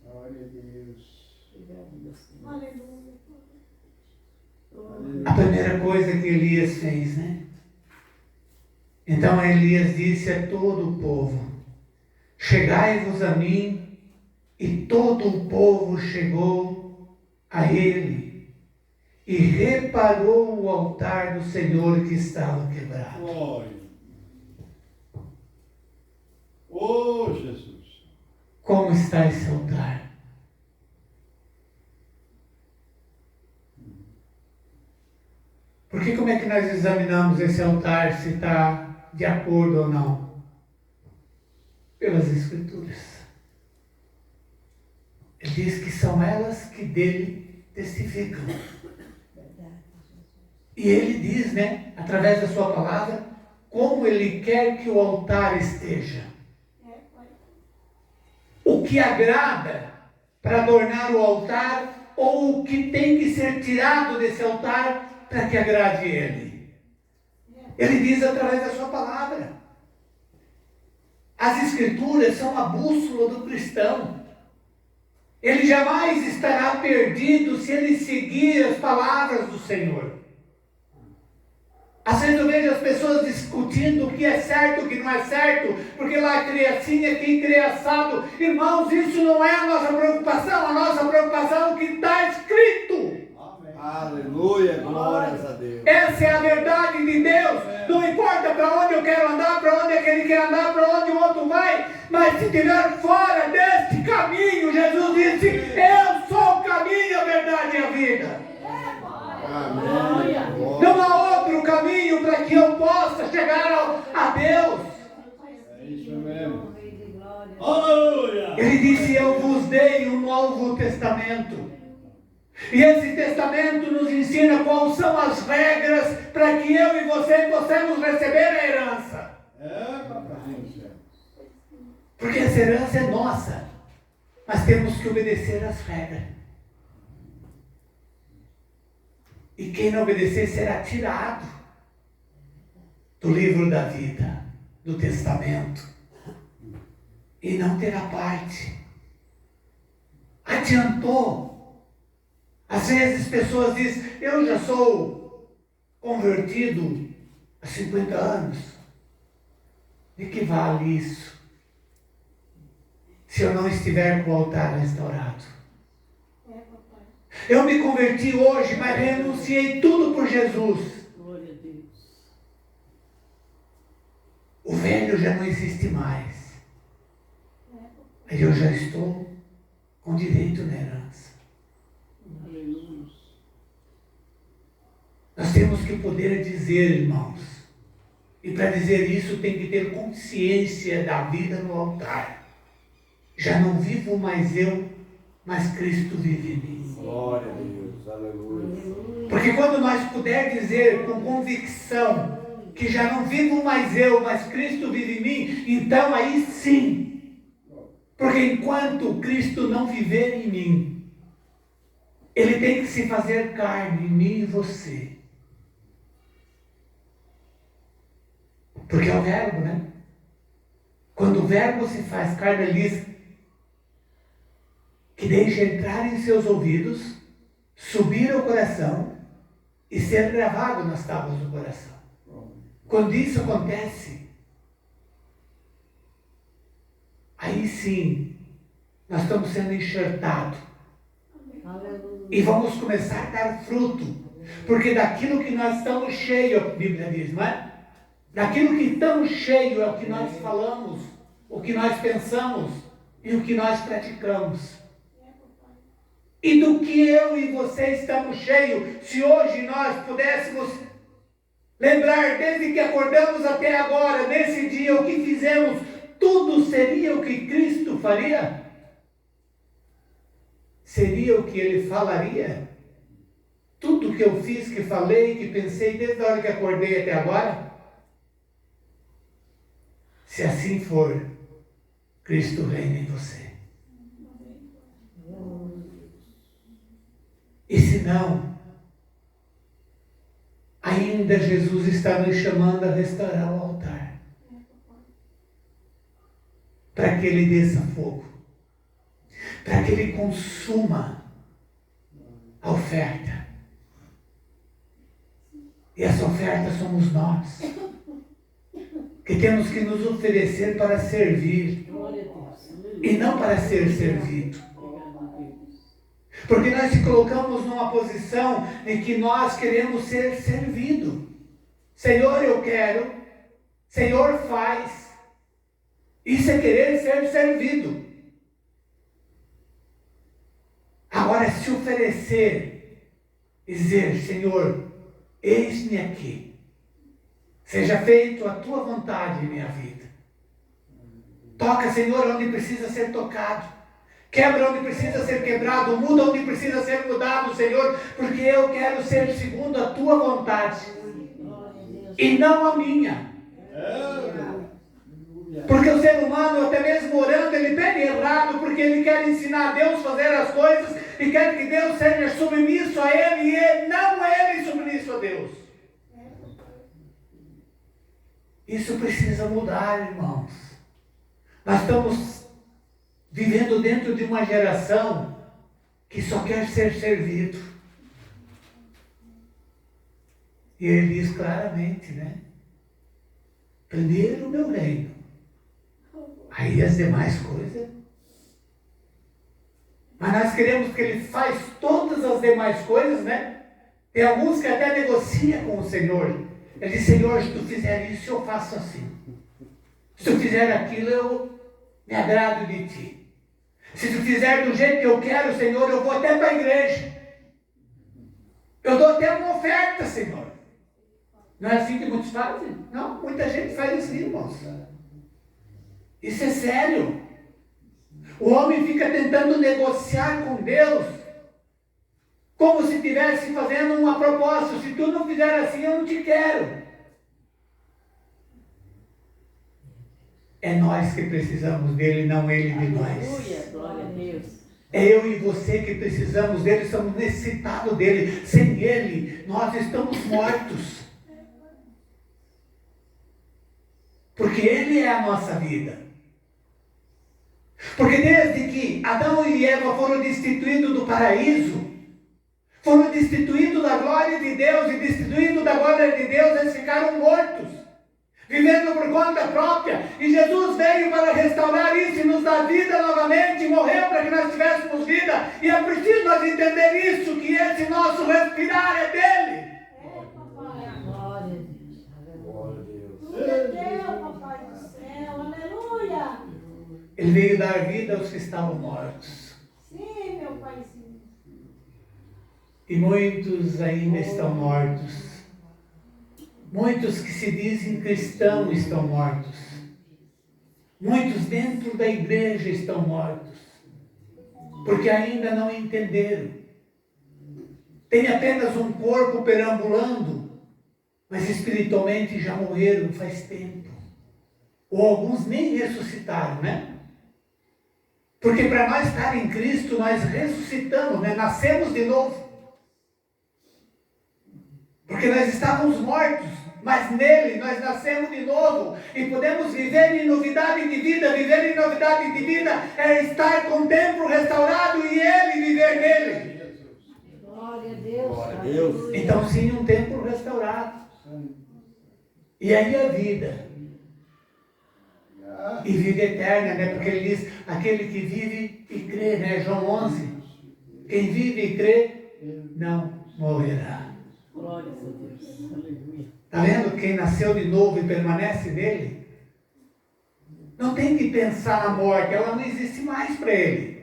Glória a Deus. A primeira coisa que Elias fez, né? Então Elias disse a todo o povo, chegai-vos a mim, e todo o povo chegou a ele, e reparou o altar do Senhor que estava quebrado. Glória. Oh, Jesus. Como está esse altar? Porque como é que nós examinamos esse altar, se está de acordo ou não? pelas Escrituras. Ele diz que são elas que dele testificam. E ele diz, né, através da sua palavra, como ele quer que o altar esteja. O que agrada para adornar o altar, ou o que tem que ser tirado desse altar para que agrade ele. Ele diz através da sua palavra. As Escrituras são a bússola do cristão. Ele jamais estará perdido se ele seguir as palavras do Senhor. Às vezes eu vejo as pessoas discutindo o que é certo, o que não é certo, porque lá crê assim, aqui crê assado. Irmãos, isso não é a nossa preocupação. A nossa preocupação é o que está escrito. Aleluia, glórias a Deus. Essa é a verdade de Deus. Não importa para onde eu quero andar, para onde é que ele quer andar, para onde o outro vai, mas se estiver fora deste caminho, Jesus disse: eu sou o caminho, a verdade e a vida. Amém. Não há outro caminho para que eu possa chegar a Deus. É isso mesmo. Ele disse: eu vos dei um novo testamento. E esse testamento nos ensina quais são as regras para que eu e você possamos receber a herança. Porque essa herança é nossa, mas temos que obedecer às regras. E quem não obedecer será tirado do livro da vida, do testamento, e não terá parte. Adiantou. Às vezes pessoas dizem: eu já sou convertido há 50 anos. De que vale isso, se eu não estiver com o altar restaurado? Eu me converti hoje, mas renunciei tudo por Jesus. Glória a Deus. O velho já não existe mais. Aí eu já estou com direito na herança. Aleluia. Nós temos que poder dizer, irmãos, e para dizer isso tem que ter consciência da vida no altar. Já não vivo mais eu, mas Cristo vive em mim. Glória a Deus, aleluia. Porque quando nós puder dizer com convicção que já não vivo mais eu, mas Cristo vive em mim, então aí sim. Porque enquanto Cristo não viver em mim, Ele tem que se fazer carne em mim e você. Porque é o verbo, né? Quando o verbo se faz carne, ele diz que deixa entrar em seus ouvidos, subir ao coração e ser gravado nas tábuas do coração. Quando isso acontece, aí sim, nós estamos sendo enxertados. E vamos começar a dar fruto. Porque daquilo que nós estamos cheios, a Bíblia diz, não é? Daquilo que estamos cheios é o que nós falamos, o que nós pensamos e o que nós praticamos. E do que eu e você estamos cheios, se hoje nós pudéssemos lembrar desde que acordamos até agora, nesse dia, o que fizemos, tudo seria o que Cristo faria? Seria o que Ele falaria? Tudo que eu fiz, que falei, que pensei, desde a hora que acordei até agora? Se assim for, Cristo reina em você. E se não, ainda Jesus está nos chamando a restaurar o altar. Para que Ele desça fogo. Para que Ele consuma a oferta. E essa oferta somos nós. Que temos que nos oferecer para servir. E não para ser servido. Porque nós se colocamos numa posição em que nós queremos ser servido. Senhor, eu quero. Senhor, faz. Isso é querer ser servido. Agora, se oferecer e dizer: Senhor, eis-me aqui. Seja feito a tua vontade em minha vida. Toca, Senhor, onde precisa ser tocado. Quebra onde precisa ser quebrado. Muda onde precisa ser mudado, Senhor. Porque eu quero ser segundo a tua vontade. E não a minha. Porque o ser humano, até mesmo orando, ele pega errado. Porque ele quer ensinar a Deus a fazer as coisas. E quer que Deus seja submisso a ele. E não ele submisso a Deus. Isso precisa mudar, irmãos. Nós estamos vivendo dentro de uma geração que só quer ser servido. E ele diz claramente, né? Primeiro o meu reino, aí as demais coisas. Mas nós queremos que ele faz todas as demais coisas, né? Tem alguns que até negociam com o Senhor. Ele diz, Senhor, se tu fizer isso, eu faço assim. Se tu fizer aquilo, eu me agrado de ti. Se tu fizer do jeito que eu quero, Senhor, eu vou até para a igreja. Eu dou até uma oferta, Senhor. Não é assim que muitos fazem? Não, muita gente faz assim, irmãos. Isso é sério. O homem fica tentando negociar com Deus, como se estivesse fazendo uma proposta. Se tu não fizer assim, eu não te quero. É nós que precisamos dele, não ele de nós. Aleluia, glória a Deus. É eu e você que precisamos dele, somos necessitados dele. Sem ele, nós estamos mortos. Porque ele é a nossa vida. Porque desde que Adão e Eva foram destituídos do paraíso, foram destituídos da glória de Deus e destituídos da glória de Deus, eles ficaram mortos, vivendo por conta própria. E Jesus veio para restaurar isso e nos dar vida novamente, morreu para que nós tivéssemos vida. E é preciso nós entender isso, que esse nosso respirar é dele. Glória a Deus. Glória a Deus. Glória a Deus, papai do céu. Aleluia. Ele veio dar vida aos que estavam mortos. Sim, meu paizinho. E muitos ainda estão mortos. Muitos que se dizem cristãos estão mortos. Muitos dentro da igreja estão mortos. Porque ainda não entenderam. Tem apenas um corpo perambulando, mas espiritualmente já morreram faz tempo. Ou alguns nem ressuscitaram, né? Porque para nós estar em Cristo, nós ressuscitamos, né? Nascemos de novo. Porque nós estávamos mortos, mas nele nós nascemos de novo e podemos viver em novidade de vida. Viver em novidade de vida é estar com o templo restaurado e ele viver nele. Glória a Deus. Glória a Deus. Então sim, um templo restaurado. E aí a vida. E vida eterna, né? Porque ele diz, aquele que vive e crê, né? João 11. Quem vive e crê, não morrerá. Glória a Deus. Aleluia. Está vendo? Quem nasceu de novo e permanece nele, não tem que pensar na morte, ela não existe mais para ele.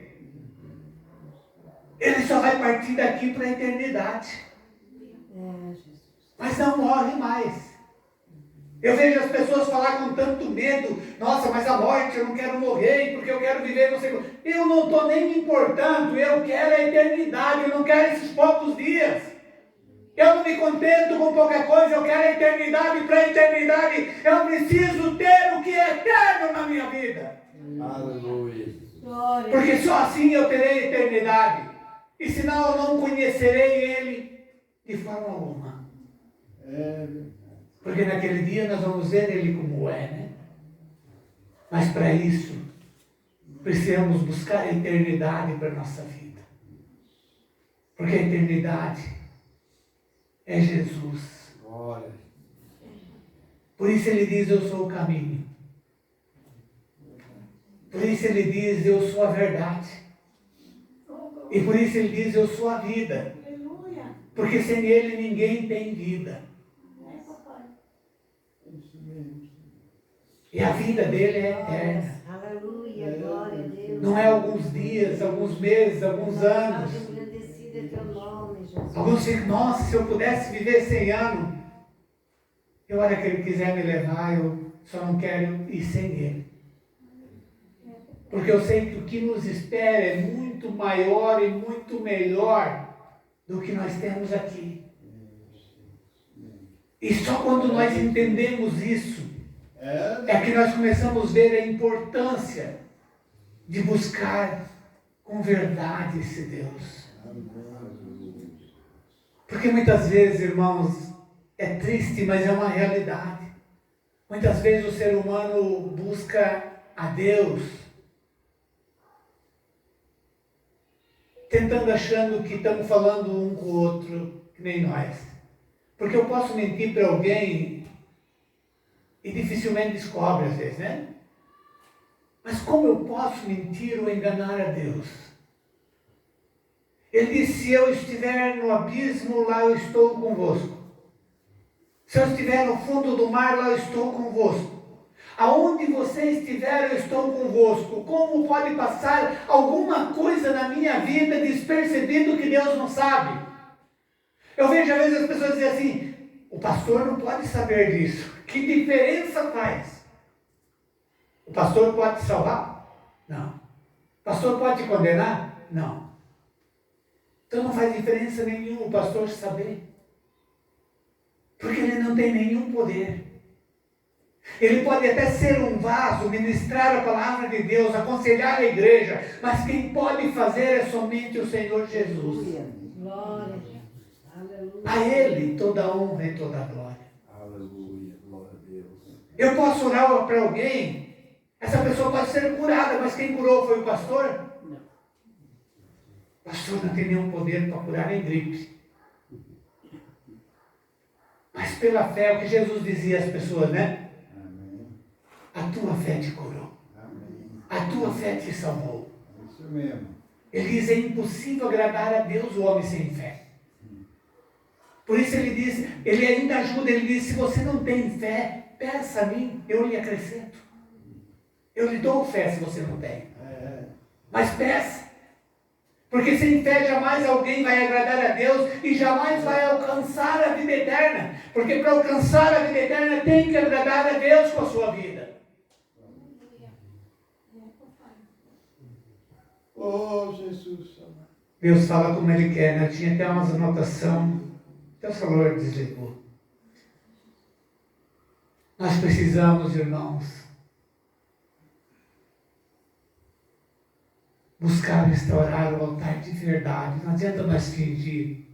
Ele só vai partir daqui para a eternidade. Mas não morre mais. Eu vejo as pessoas falar com tanto medo, nossa, mas a morte, eu não quero morrer, porque eu quero viver no Senhor. Eu não estou nem me importando, eu quero a eternidade, eu não quero esses poucos dias. Eu não me contento com pouca coisa, eu quero a eternidade. Para a eternidade, eu preciso ter o que é eterno na minha vida. Aleluia. Porque só assim eu terei eternidade. E senão eu não conhecerei ele de forma alguma. Porque naquele dia nós vamos ver ele como é, né? Mas para isso, precisamos buscar a eternidade para a nossa vida. Porque a eternidade é Jesus. Glória. Por isso ele diz, eu sou o caminho. Por isso ele diz, eu sou a verdade. E por isso ele diz, eu sou a vida. Aleluia. Porque sem ele ninguém tem vida. É, papai. E a vida dele é eterna. Aleluia, glória a Deus. Não é alguns dias, alguns meses, alguns anos. Engrandecido é teu nome, Jesus. Alguns ficam, nossa, se eu pudesse viver 100 anos. E a hora que ele quiser me levar, eu só não quero ir sem ele. Porque eu sei que o que nos espera é muito maior e muito melhor do que nós temos aqui. E só quando nós entendemos isso, é que nós começamos a ver a importância de buscar com verdade esse Deus. Porque muitas vezes, irmãos, é triste, mas é uma realidade. Muitas vezes o ser humano busca a Deus tentando, achando que estamos falando um com o outro, que nem nós. Porque eu posso mentir para alguém e dificilmente descobre às vezes, né? Mas como eu posso mentir ou enganar a Deus? Ele disse, se eu estiver no abismo, lá eu estou convosco. Se eu estiver no fundo do mar, lá eu estou convosco. Aonde você estiver, eu estou convosco. Como pode passar alguma coisa na minha vida despercebido que Deus não sabe? Eu vejo às vezes as pessoas dizem assim, o pastor não pode saber disso. Que diferença faz? O pastor pode te salvar? Não. O pastor pode te condenar? Não. Então não faz diferença nenhuma o pastor saber. Porque ele não tem nenhum poder. Ele pode até ser um vaso, ministrar a palavra de Deus, aconselhar a igreja, mas quem pode fazer é somente o Senhor Jesus. Glória. Aleluia. A Ele toda a honra e toda a glória. Aleluia, glória a Deus. Eu posso orar para alguém, essa pessoa pode ser curada, mas quem curou foi o pastor? Não. O pastor não tem nenhum poder para curar nem gripe. Mas pela fé, o que Jesus dizia às pessoas, né? Amém. A tua fé te curou. Amém. A tua fé te salvou. Isso mesmo. Ele diz, é impossível agradar a Deus o homem sem fé. Por isso ele diz, ele ainda ajuda, ele diz, se você não tem fé, peça a mim, eu lhe acrescento. Eu lhe dou fé se você não tem. Mas peça. Porque sem fé jamais alguém vai agradar a Deus e jamais vai alcançar a vida eterna. Porque para alcançar a vida eterna tem que agradar a Deus com a sua vida. Oh, Jesus. Deus fala como Ele quer, né? Eu tinha até umas anotações, até o celular desligou. Nós precisamos, irmãos, buscar restaurar o altar de verdade. Não adianta nós fingir.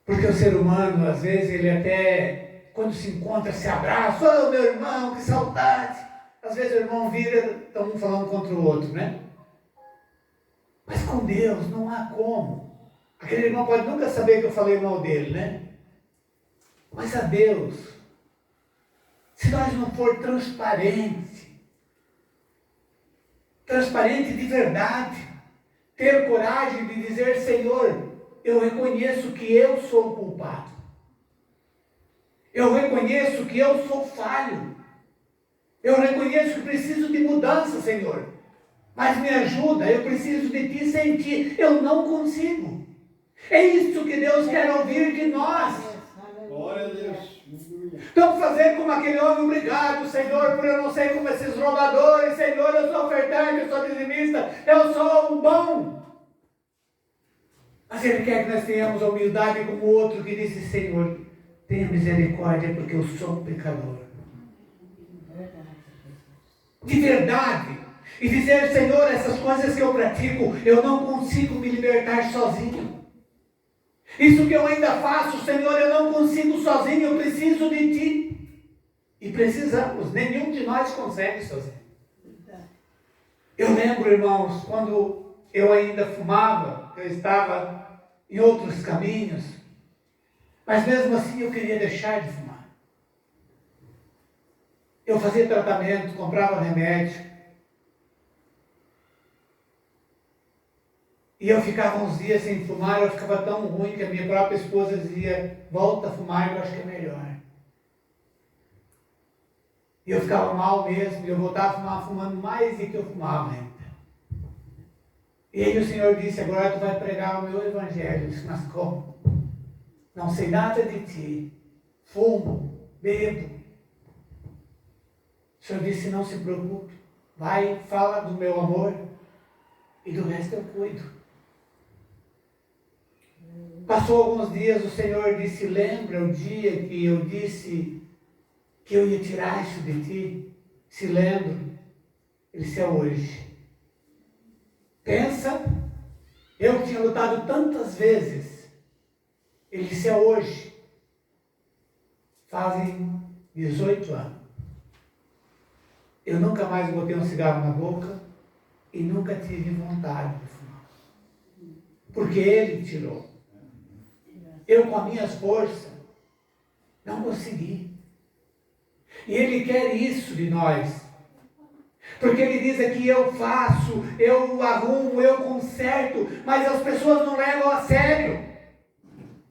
Porque o ser humano, às vezes, ele até, quando se encontra, se abraça. Oh, meu irmão, que saudade. Às vezes o irmão vira, estão um falando contra o outro, né? Mas com Deus não há como. Aquele irmão pode nunca saber que eu falei mal dele, né? Mas a Deus, se nós não for transparente de verdade, ter coragem de dizer, Senhor, eu reconheço que eu sou culpado. Eu reconheço que eu sou falho. Eu reconheço que preciso de mudança, Senhor. Mas me ajuda, eu preciso de Ti sem Ti. Eu não consigo. É isso que Deus quer ouvir de nós. Glória a Deus. Então fazer como aquele homem, obrigado, Senhor, por eu não ser como esses roubadores, Senhor, eu sou ofertante, eu sou dizimista, eu sou um bom. Mas Ele quer que nós tenhamos a humildade como o outro que disse, Senhor, tenha misericórdia porque eu sou um pecador. De verdade. E dizer, Senhor, essas coisas que eu pratico, eu não consigo me libertar sozinho. Isso que eu ainda faço, Senhor, eu não consigo sozinho, eu preciso de Ti. E precisamos, nenhum de nós consegue sozinho. Eu lembro, irmãos, quando eu ainda fumava, eu estava em outros caminhos, mas mesmo assim eu queria deixar de fumar. Eu fazia tratamento, comprava remédio, e eu ficava uns dias sem fumar, eu ficava tão ruim que a minha própria esposa dizia, volta a fumar, eu acho que é melhor. E eu ficava mal mesmo, e eu voltava a fumar, fumando mais do que eu fumava ainda. E aí o Senhor disse, agora tu vai pregar o meu evangelho. Eu disse, mas como? Não sei nada de ti, fumo, bebo. O Senhor disse, não se preocupe. Vai, fala do meu amor e do resto eu cuido. Passou alguns dias, o Senhor disse, lembra o dia que eu disse que eu ia tirar isso de ti? Se lembra? Ele disse, é hoje. Pensa, eu que tinha lutado tantas vezes. Ele disse, é hoje. Fazem 18 anos. Eu nunca mais botei um cigarro na boca e nunca tive vontade de fumar. Porque Ele tirou. Eu, com as minhas forças, não consegui. E Ele quer isso de nós. Porque Ele diz aqui, eu faço, eu arrumo, eu conserto, mas as pessoas não levam a sério.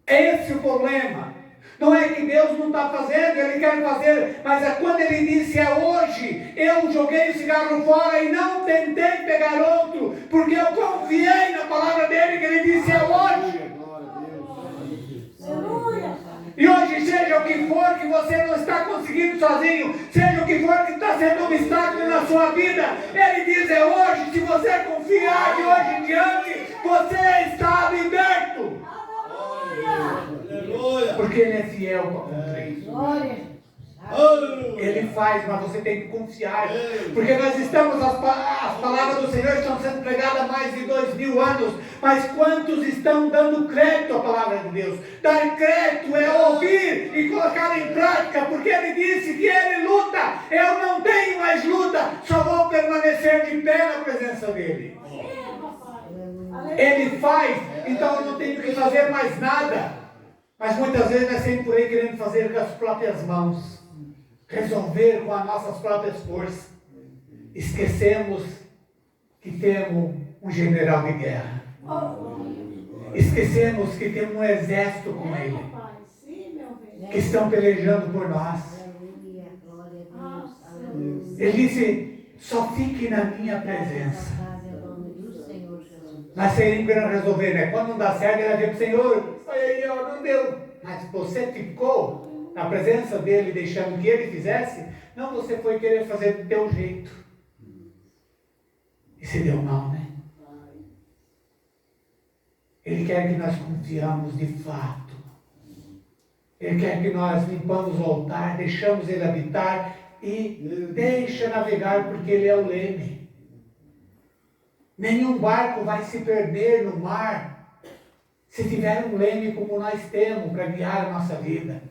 Esse é o problema. Não é que Deus não está fazendo, Ele quer fazer, mas é quando Ele disse, é hoje, eu joguei o cigarro fora e não tentei pegar outro, porque eu confiei na palavra dEle, que Ele disse, é hoje. E hoje, seja o que for que você não está conseguindo sozinho, seja o que for que está sendo um obstáculo na sua vida, Ele diz, é hoje, se você confiar de hoje em diante, você está liberto. Porque Ele é fiel para cumprir. Ele faz, mas você tem que confiar. Porque nós estamos, as palavras do Senhor estão sendo pregadas há mais de 2000 anos. Mas quantos estão dando crédito à palavra de Deus? Dar crédito é ouvir e colocar em prática. Porque Ele disse que Ele luta. Eu não tenho mais luta. Só vou permanecer de pé na presença dEle. Ele faz, então eu não tenho que fazer mais nada. Mas muitas vezes nós sempre por aí querendo fazer com as próprias mãos. Resolver com as nossas próprias forças. Esquecemos que temos um general de guerra. Esquecemos que temos um exército com Ele. Que estão pelejando por nós. Ele disse, só fique na minha presença. Nós seríamos querendo resolver, né? Quando não dá certo, ele vai dizer para o Senhor, olha aí, ó, não deu. Mas você ficou na presença dele, deixando que ele fizesse, não, você foi querer fazer do teu jeito. E se deu mal, né? Ele quer que nós confiamos de fato. Ele quer que nós limpamos o altar, deixamos ele habitar e deixa navegar, porque ele é o leme. Nenhum barco vai se perder no mar se tiver um leme como nós temos para guiar a nossa vida.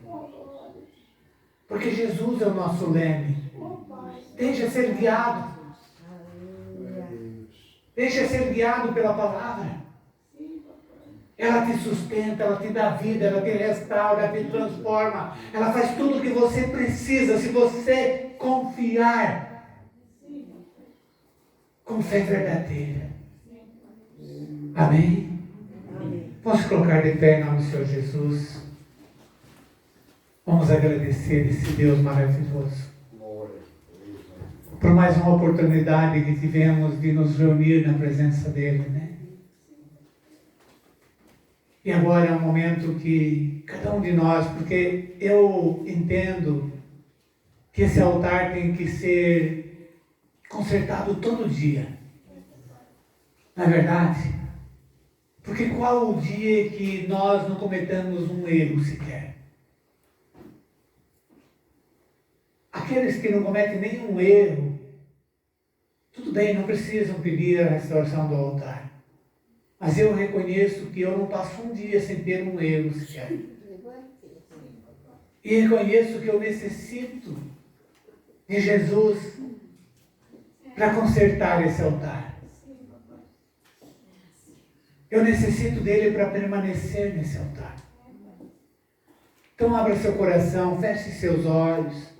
Porque Jesus é o nosso leme. Deixa ser guiado. Deixa ser guiado pela palavra. Ela te sustenta, ela te dá vida, ela te restaura, ela te transforma. Ela faz tudo o que você precisa se você confiar. Com fé verdadeira. Amém? Vamos colocar de pé em nome do Senhor Jesus. Vamos agradecer esse Deus maravilhoso. Por mais uma oportunidade que tivemos de nos reunir na presença dEle, né? E agora é um momento que cada um de nós, porque eu entendo que esse altar tem que ser consertado todo dia. Não é verdade? Porque qual o dia que nós não cometamos um erro sequer? Aqueles que não cometem nenhum erro, tudo bem, não precisam pedir a restauração do altar. Mas eu reconheço que eu não passo um dia sem ter um erro sequer. E reconheço que eu necessito de Jesus para consertar esse altar. Eu necessito dele para permanecer nesse altar. Então abra seu coração, feche seus olhos.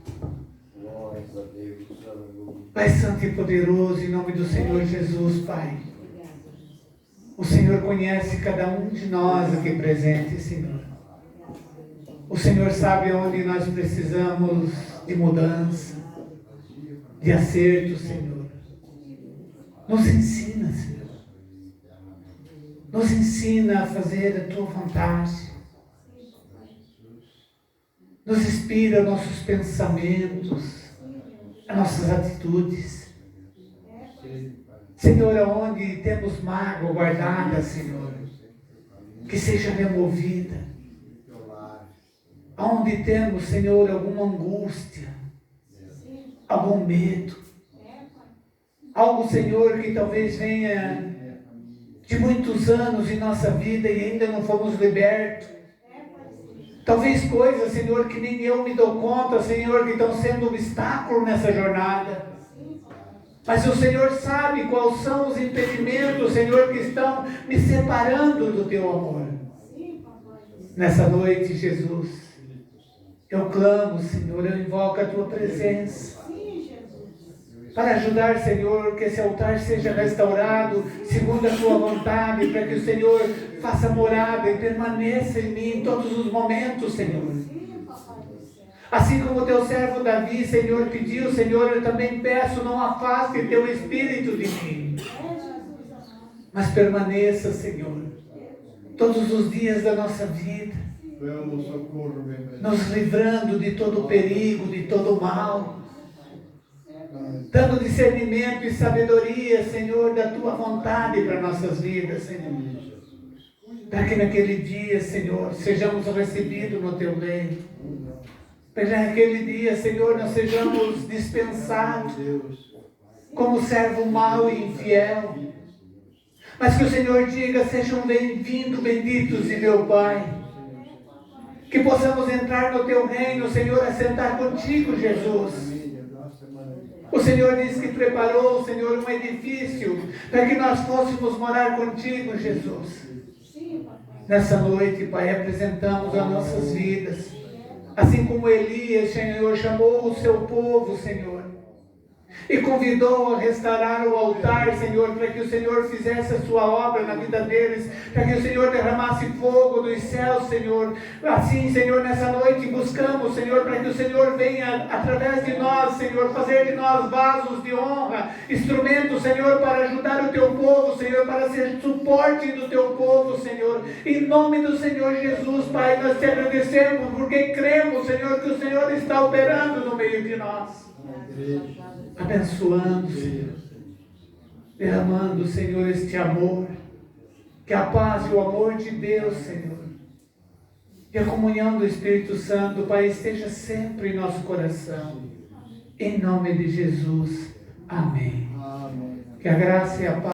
Pai Santo e Poderoso, em nome do Senhor Jesus, Pai. O Senhor conhece cada um de nós aqui presentes, Senhor. O Senhor sabe onde nós precisamos de mudança, de acerto, Senhor. Nos ensina, Senhor. Nos ensina a fazer a Tua vontade. Nos inspira nossos pensamentos as nossas atitudes. Senhor, aonde temos mágoa guardada, Senhor, que seja removida. Aonde temos, Senhor, alguma angústia, algum medo, algo, Senhor, que talvez venha de muitos anos em nossa vida e ainda não fomos libertos. Talvez coisas, Senhor, que nem eu me dou conta, Senhor, que estão sendo obstáculo nessa jornada. Mas o Senhor sabe quais são os impedimentos, Senhor, que estão me separando do Teu amor. Nessa noite, Jesus, eu clamo, Senhor, eu invoco a Tua presença. Para ajudar, Senhor, que esse altar seja restaurado segundo a Tua vontade, para que o Senhor faça morada e permaneça em mim em todos os momentos, Senhor. Assim como o Teu servo Davi, Senhor, pediu, Senhor, eu também peço, não afaste Teu Espírito de mim, mas permaneça, Senhor, todos os dias da nossa vida, nos livrando de todo perigo, de todo mal, dando discernimento e sabedoria, Senhor, da Tua vontade para nossas vidas, Senhor. Para que naquele dia, Senhor, sejamos recebidos no Teu reino. Para que naquele dia, Senhor, nós sejamos dispensados como servo mau e infiel. Mas que o Senhor diga, sejam bem-vindos, benditos de meu Pai. Que possamos entrar no Teu reino, Senhor, assentar contigo, Jesus. O Senhor disse que preparou, Senhor, um edifício para que nós fôssemos morar contigo, Jesus. Nessa noite, Pai, apresentamos as nossas vidas. Assim como Elias, Senhor, chamou o seu povo, Senhor, e convidou a restaurar o altar, Senhor, para que o Senhor fizesse a sua obra na vida deles, para que o Senhor derramasse fogo dos céus, Senhor. Assim, Senhor, nessa noite buscamos, Senhor, para que o Senhor venha através de nós, Senhor, fazer de nós vasos de honra, instrumentos, Senhor, para ajudar o Teu povo, Senhor, para ser suporte do Teu povo, Senhor. Em nome do Senhor Jesus, Pai, nós te agradecemos, porque cremos, Senhor, que o Senhor está operando no meio de nós. Abençoando, Senhor, derramando, Senhor, este amor, que a paz e o amor de Deus, Senhor, e a comunhão do Espírito Santo, Pai, esteja sempre em nosso coração, em nome de Jesus, amém. Que a graça e a paz